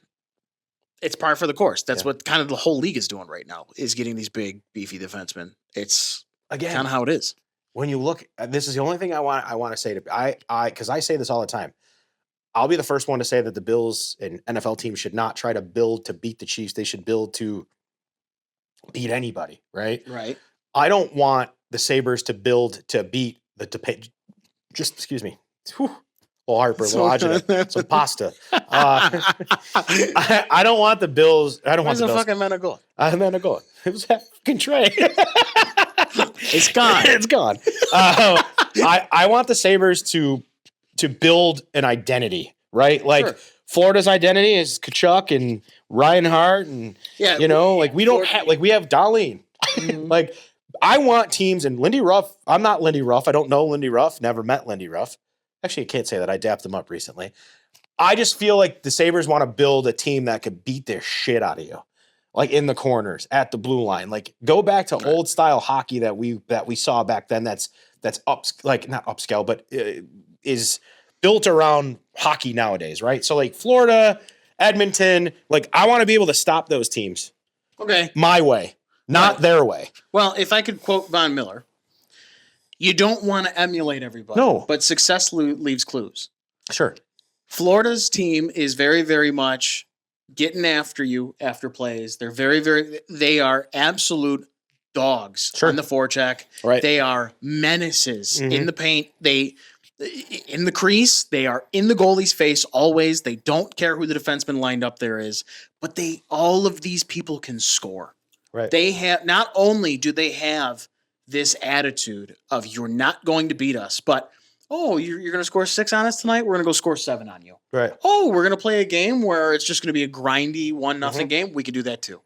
it's par for the course. That's what kind of the whole league is doing right now, is getting these big, beefy defensemen. It's kind of how it is. When you look, this is the only thing I want to say because I say this all the time. I'll be the first one to say that the Bills and NFL teams should not try to build to beat the Chiefs. They should build to beat anybody, right? Right. I don't want the Sabres to build to beat excuse me. Whew. Well, Harper, some pasta. I don't want the Bills. I don't want the Bills. Fucking man of gold. It was that fucking tray. It's gone. It's gone. I want the Sabres to build an identity, right? Like sure. Florida's identity is Kachuk and Reinhardt, and we don't have we have Darlene. Mm-hmm. Like I want teams, and Lindy Ruff. I'm not Lindy Ruff. I don't know Lindy Ruff. Never met Lindy Ruff. Actually, I can't say that. I dapped them up recently. I just feel like the Sabres want to build a team that could beat their shit out of you. Like in the corners, at the blue line. Like go back to old style hockey that we saw back then that's not upscale, but is built around hockey nowadays, right? So like Florida, Edmonton, like I want to be able to stop those teams. Okay. My way, not their way. Well, if I could quote Von Miller, you don't want to emulate everybody. No. But success leaves clues. Sure. Florida's team is very, very much getting after you after plays. They're they are absolute dogs on the forecheck. Right. They are menaces in the paint. In the crease. They are in the goalie's face always. They don't care who the defenseman lined up there is, but all of these people can score. Right. They have, not only do they have this attitude of you're not going to beat us, but you're going to score 6 on us tonight. We're going to go score 7 on you. Right. We're going to play a game where it's just going to be a grindy 1-0 game. We could do that too.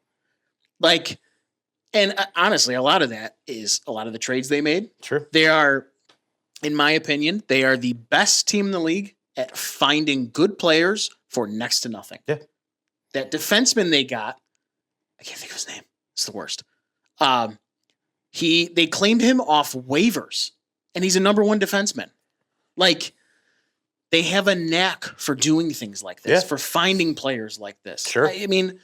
Like, and honestly, a lot of that is a lot of the trades they made. Sure. They are, in my opinion, they are the best team in the league at finding good players for next to nothing. Yeah. That defenseman they got, I can't think of his name. It's the worst. They claimed him off waivers, and he's a number 1 defenseman. Like, they have a knack for doing things like this, for finding players like this. Sure. I mean,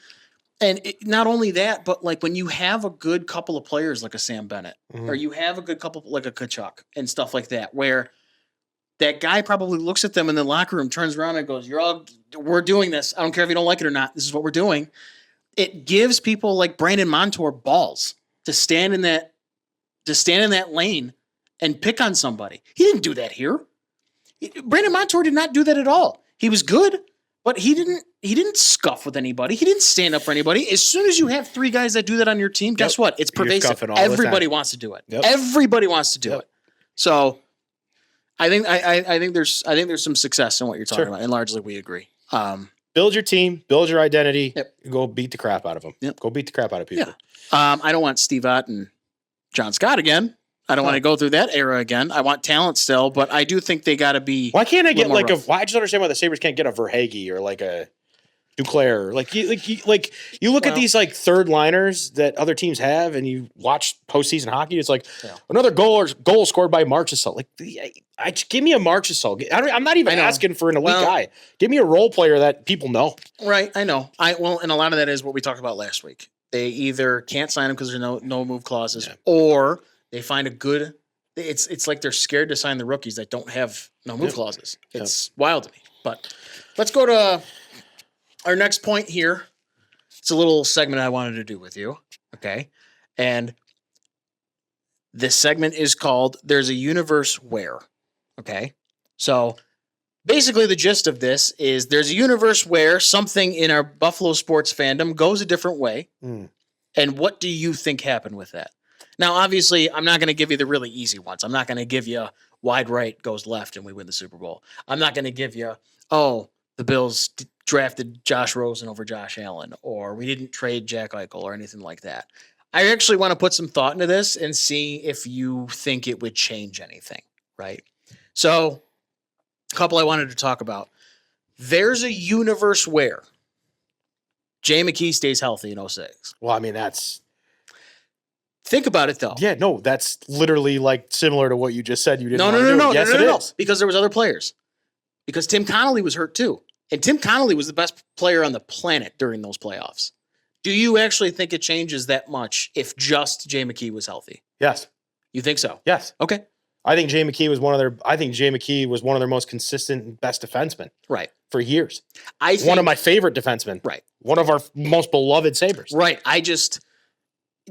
and not only that, but like when you have a good couple of players like a Sam Bennett, or you have a good couple like a Kachuk and stuff like that, where that guy probably looks at them in the locker room, turns around and goes, we're doing this. I don't care if you don't like it or not. This is what we're doing. It gives people like Brandon Montour balls to stand in that lane and pick on somebody. He didn't do that here. Brandon Montour did not do that at all. He was good, but he didn't scuff with anybody. He didn't stand up for anybody. As soon as you have 3 guys that do that on your team, guess what? It's pervasive. Everybody wants to do it. Yep. Everybody wants to do it. So I think there's some success in what you're talking about, and largely we agree. Build your team, build your identity, go beat the crap out of them. Yep. Go beat the crap out of people. Yeah. I don't want Steve Ott and John Scott again. I don't want to go through that era again. I want talent still, but I do think they got to be. Why can't I get I just don't understand why the Sabres can't get a Verhaeghe or like a Duclair. You look at these like third liners that other teams have, and you watch postseason hockey. It's like another goal scored by Marchessault. Like, give me a Marchessault. I'm not even asking for an elite guy. Give me a role player that people know. Right, I know. And a lot of that is what we talked about last week. They either can't sign him because there's no move clauses, or they find a good. It's like they're scared to sign the rookies that don't have no move clauses. It's wild to me. But let's go to our next point here. It's a little segment I wanted to do with you. Okay. And this segment is called There's a Universe Where. Okay. So basically the gist of this is there's a universe where something in our Buffalo sports fandom goes a different way. And what do you think happened with that? Now, obviously, I'm not going to give you the really easy ones. I'm not going to give you wide right goes left and we win the Super Bowl. I'm not going to give you, the Bills drafted Josh Rosen over Josh Allen, or we didn't trade Jack Eichel or anything like that. I actually want to put some thought into this and see if you think it would change anything, right? So, a couple I wanted to talk about. There's a universe where Jay McKee stays healthy in 06. Well, I mean, that's... Think about it, though. Yeah, no, that's literally like similar to what you just said. You didn't No. Yes, no, it no, is. because there was other players. Because Tim Connolly was hurt too. And Tim Connolly was the best player on the planet during those playoffs. Do you actually think it changes that much if just Jay McKee was healthy? Yes. You think so? Yes. Okay. I think Jay McKee was one of their most consistent and best defensemen. Right. For years. I think, one of my favorite defensemen. Right. One of our most beloved Sabres. Right.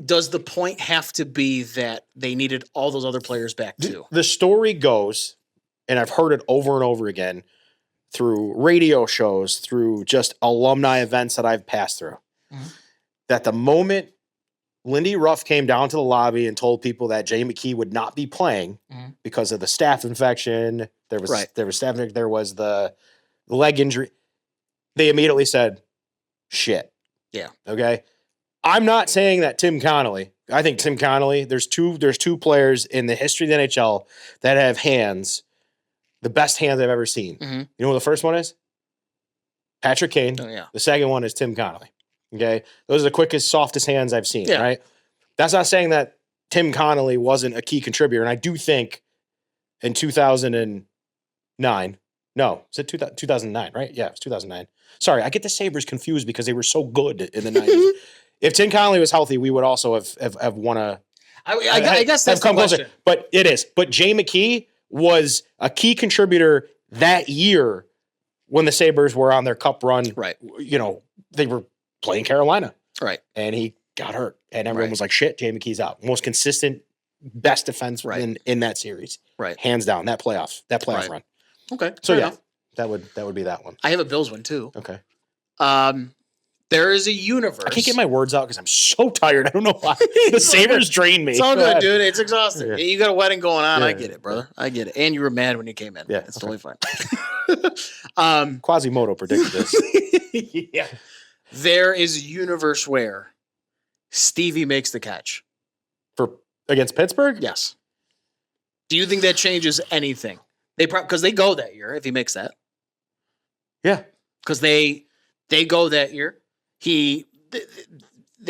Does the point have to be that they needed all those other players back too? The story goes, and I've heard it over and over again through radio shows, through just alumni events that I've passed through, that the moment Lindy Ruff came down to the lobby and told people that Jay McKee would not be playing because of the staph infection, there was staph infection, there was the leg injury, they immediately said, shit. Yeah. Okay. I'm not saying that Tim Connolly. I think Tim Connolly, there's two players in the history of the NHL that have hands, the best hands I've ever seen. You know who the first one is? Patrick Kane. Oh, yeah. The second one is Tim Connolly. Okay. Those are the quickest, softest hands I've seen, right? That's not saying that Tim Connolly wasn't a key contributor. And I do think in 2009, no, is it 2009, right? Yeah, it was 2009. Sorry, I get the Sabres confused because they were so good in the 90s. If Tim Connolly was healthy, we would also have won a. I guess that's come the question. Closer. But it is. But Jay McKee was a key contributor that year when the Sabres were on their cup run. Right. You know, they were playing Carolina. Right. And he got hurt. And everyone was like, shit, Jay McKee's out. Most consistent, best defenseman in that series. Right. Hands down. That playoff run. Okay. So yeah, that would be that one. I have a Bills one too. Okay. There is a universe. I can't get my words out because I'm so tired. I don't know why. The Sabres drain me. It's all good, dude. It's exhausting. Yeah. You got a wedding going on. Yeah. I get it, brother. I get it. And you were mad when you came in. Yeah. It's totally fine. Quasimodo predicted this. Yeah. There is a universe where Stevie makes the catch. Against Pittsburgh? Yes. Do you think that changes anything? Because they go that year if he makes that. Yeah. Because they go that year. They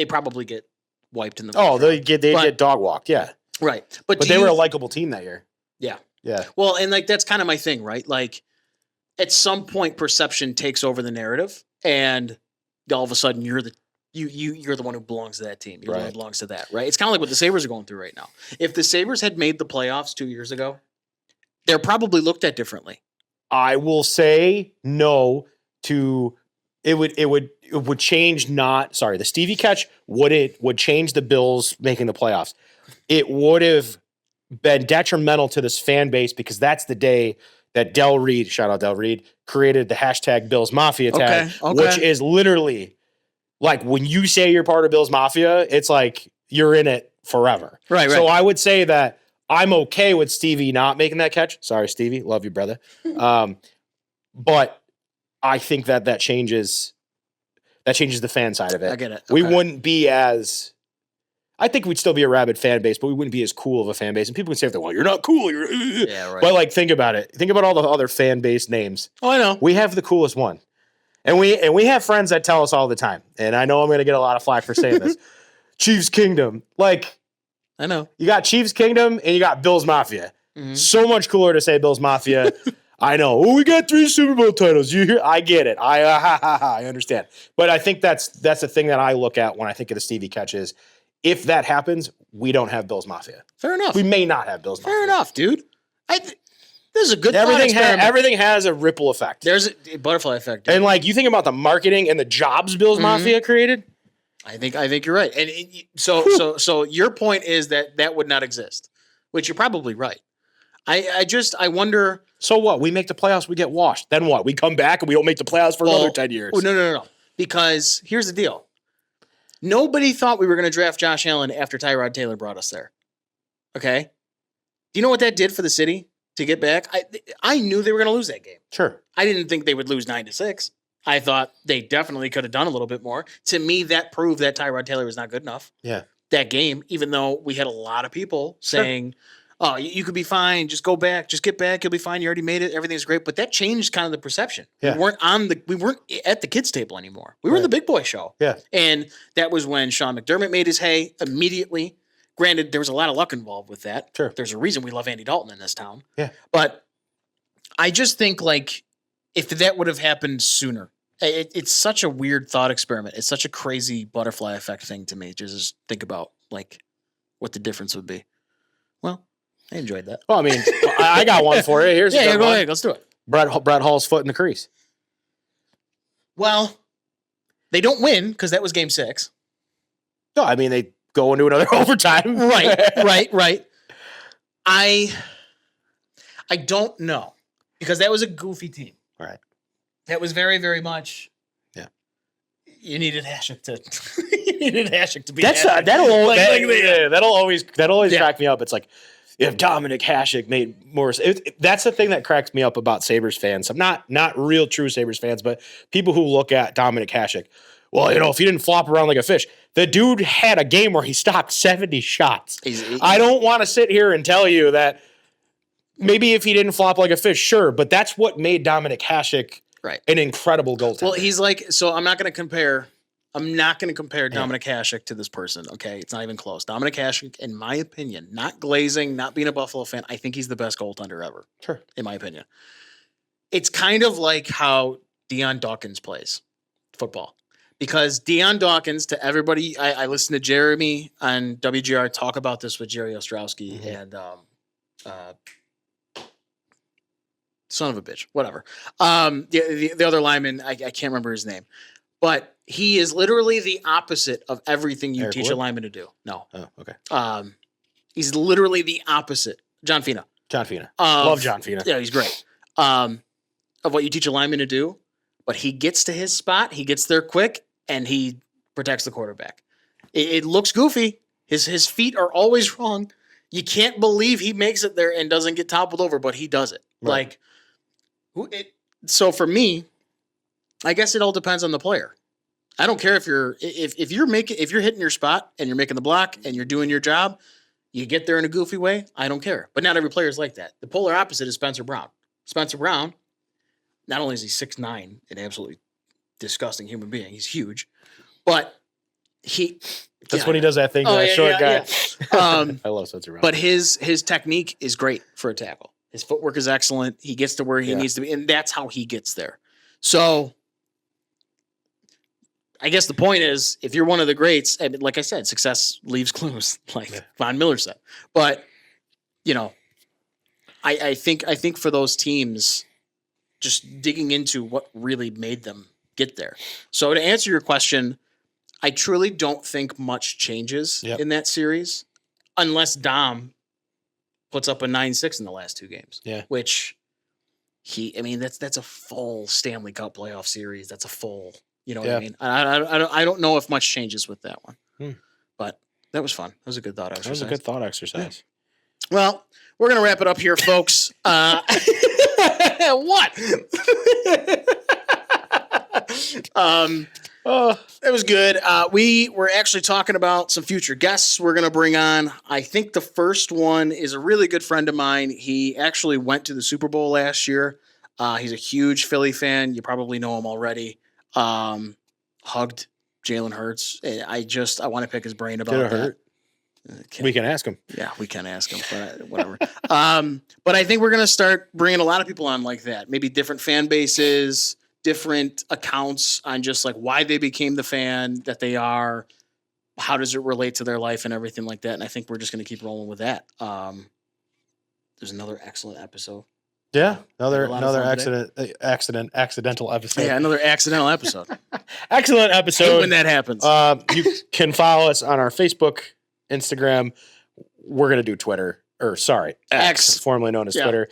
probably get wiped in the. Oh, they get dog walked. Yeah. Right. But they were a likable team that year. Yeah. Yeah. Well, and like that's kind of my thing, right? Like at some point perception takes over the narrative and all of a sudden you're the one who belongs to that team. You're the one who belongs to that, right? It's kind of like what the Sabres are going through right now. If the Sabres had made the playoffs 2 years ago, they're probably looked at differently. I will say no to it would change the Stevie catch would change the Bills making the playoffs. It would have been detrimental to this fan base because that's the day that Del Reed, shout out Del Reed, created the hashtag Bills Mafia tag, which is literally like when you say you're part of Bills Mafia, it's like you're in it forever. Right. So I would say that I'm okay with Stevie not making that catch. Sorry, Stevie. Love you, brother. But I think that changes the fan side of it. I get it. Okay. We wouldn't be as I think we'd still be a rabid fan base, but we wouldn't be as cool of a fan base. And people can say, well, you're not cool. Yeah, right. But like, think about it. Think about all the other fan base names. Oh, I know. We have the coolest one. And we have friends that tell us all the time. And I know I'm going to get a lot of flack for saying this. Chiefs Kingdom. Like, I know. You got Chiefs Kingdom and you got Bills Mafia. Mm-hmm. So much cooler to say Bills Mafia. I know. Oh, we got 3 Super Bowl titles. You hear? I get it. I understand. But I think that's the thing that I look at when I think of the Stevie catches. If that happens, we don't have Bills Mafia. Fair enough. We may not have Bills Mafia. Fair enough, dude. This is a good everything has a ripple effect. There's a butterfly effect. Dude. And like you think about the marketing and the jobs Bills Mafia created. I think you're right. And so your point is that would not exist, which you're probably right. I wonder. So what? We make the playoffs, we get washed. Then what? We come back and we don't make the playoffs for another 10 years. No. Because here's the deal. Nobody thought we were going to draft Josh Allen after Tyrod Taylor brought us there. Okay? Do you know what that did for the city? to get back. I knew they were going to lose that game. Sure. I didn't think they would lose 9-6. I thought they definitely could have done a little bit more. To me, that proved that Tyrod Taylor was not good enough. Yeah. That game, even though we had a lot of people saying, "Oh, you could be fine. Just go back. Just get back. You'll be fine. You already made it. Everything's great." But that changed kind of the perception. Yeah. We weren't at the kids' table anymore. We were in the big boy show. Yeah. And that was when Sean McDermott made his hay immediately. Granted, there was a lot of luck involved with that. Sure. There's a reason we love Andy Dalton in this town. Yeah. But I just think, like, if that would have happened sooner, it's such a weird thought experiment. It's such a crazy butterfly effect thing to me. Just think about, like, what the difference would be. Well, I enjoyed that. Well, I mean, I got one for you. Here's go ahead. Let's do it. Brett Hall's foot in the crease. Well, they don't win because that was game 6. No, I mean, they go into another overtime. Right. I don't know because that was a goofy team. Right. That was very, very much. Yeah. You needed Hashik to. You needed Hashik to be. That'll always crack me up. It's like if Dominic Hasek made more. That's the thing that cracks me up about Sabres fans. I'm not real true Sabres fans, but people who look at Dominic Hasek. Well, if he didn't flop around like a fish, the dude had a game where he stopped 70 shots. I don't want to sit here and tell you that maybe if he didn't flop like a fish, sure, but that's what made Dominic Hasek an incredible goaltender. Well, he's like, so I'm not going to compare Dominic Hasek to this person, okay? It's not even close. Dominic Hasek, in my opinion, not glazing, not being a Buffalo fan, I think he's the best goaltender ever. Sure. In my opinion. It's kind of like how Dion Dawkins plays football. Because Dion Dawkins, to everybody, I listened to Jeremy on WGR talk about this with Jerry Ostrowski and son of a bitch, whatever. The other lineman, I can't remember his name. But he is literally the opposite of everything you teach a lineman to do. No. Oh, okay. He's literally the opposite. John Fina. Love John Fina. Yeah, he's great. Of what you teach a lineman to do. But he gets to his spot. He gets there quick. And he protects the quarterback. It looks goofy. His feet are always wrong. You can't believe he makes it there and doesn't get toppled over, but he does it. Right. So for me, I guess it all depends on the player. I don't care if you're hitting your spot and you're making the block and you're doing your job. You get there in a goofy way. I don't care. But not every player is like that. The polar opposite is Spencer Brown. Spencer Brown, not only is he 6'9", an absolutely disgusting human being. He's huge, but that's when he does that thing. Short guy. Yeah. I love Spencer Brown. But his technique is great for a tackle. His footwork is excellent. He gets to where he needs to be, and that's how he gets there. So, I guess the point is, if you're one of the greats, and like I said, success leaves clues, like Von Miller said. But I think for those teams, just digging into what really made them get there. So to answer your question, I truly don't think much changes in that series unless Dom puts up a 9-6 in the last 2 games. Yeah. Which that's a full Stanley Cup playoff series. That's a full, you know what I mean? I don't know if much changes with that one. But that was fun. That was a good thought exercise. That was a good thought exercise. Yeah. Well, we're going to wrap it up here, folks. What? It was good. We were actually talking about some future guests we're going to bring on. I think the first one is a really good friend of mine. He actually went to the Super Bowl last year. He's a huge Philly fan. You probably know him already. Hugged Jalen Hurts. I want to pick his brain about that. We can ask him. Yeah, we can ask him, but whatever. But I think we're going to start bringing a lot of people on like that. Maybe different fan bases, different accounts on just like why they became the fan that they are. How does it relate to their life and everything like that? And I think we're just going to keep rolling with that. There's another excellent episode. Yeah, another accidental episode. Yeah, another accidental episode. Excellent episode. When that happens. You can follow us on our Facebook, Instagram. We're going to do Twitter. X, formerly known as Twitter.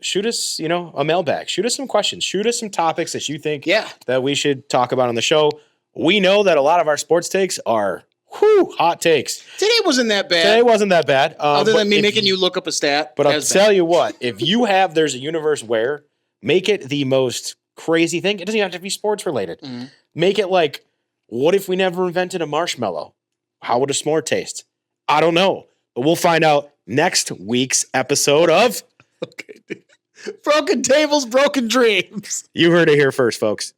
Shoot us, a mailbag. Shoot us some questions. Shoot us some topics that you think that we should talk about on the show. We know that a lot of our sports takes are Whew, hot takes. Today wasn't that bad. Today wasn't that bad. Other but than me if making you look up a stat. But that I'll was tell bad. you what, if you have There's a Universe Where, make it the most crazy thing. It doesn't even have to be sports related. Mhm. Make it like, what if we never invented a marshmallow? How would a s'more taste? I don't know. But we'll find out next week's episode of Okay. Broken tables, broken dreams. You heard it here first, folks.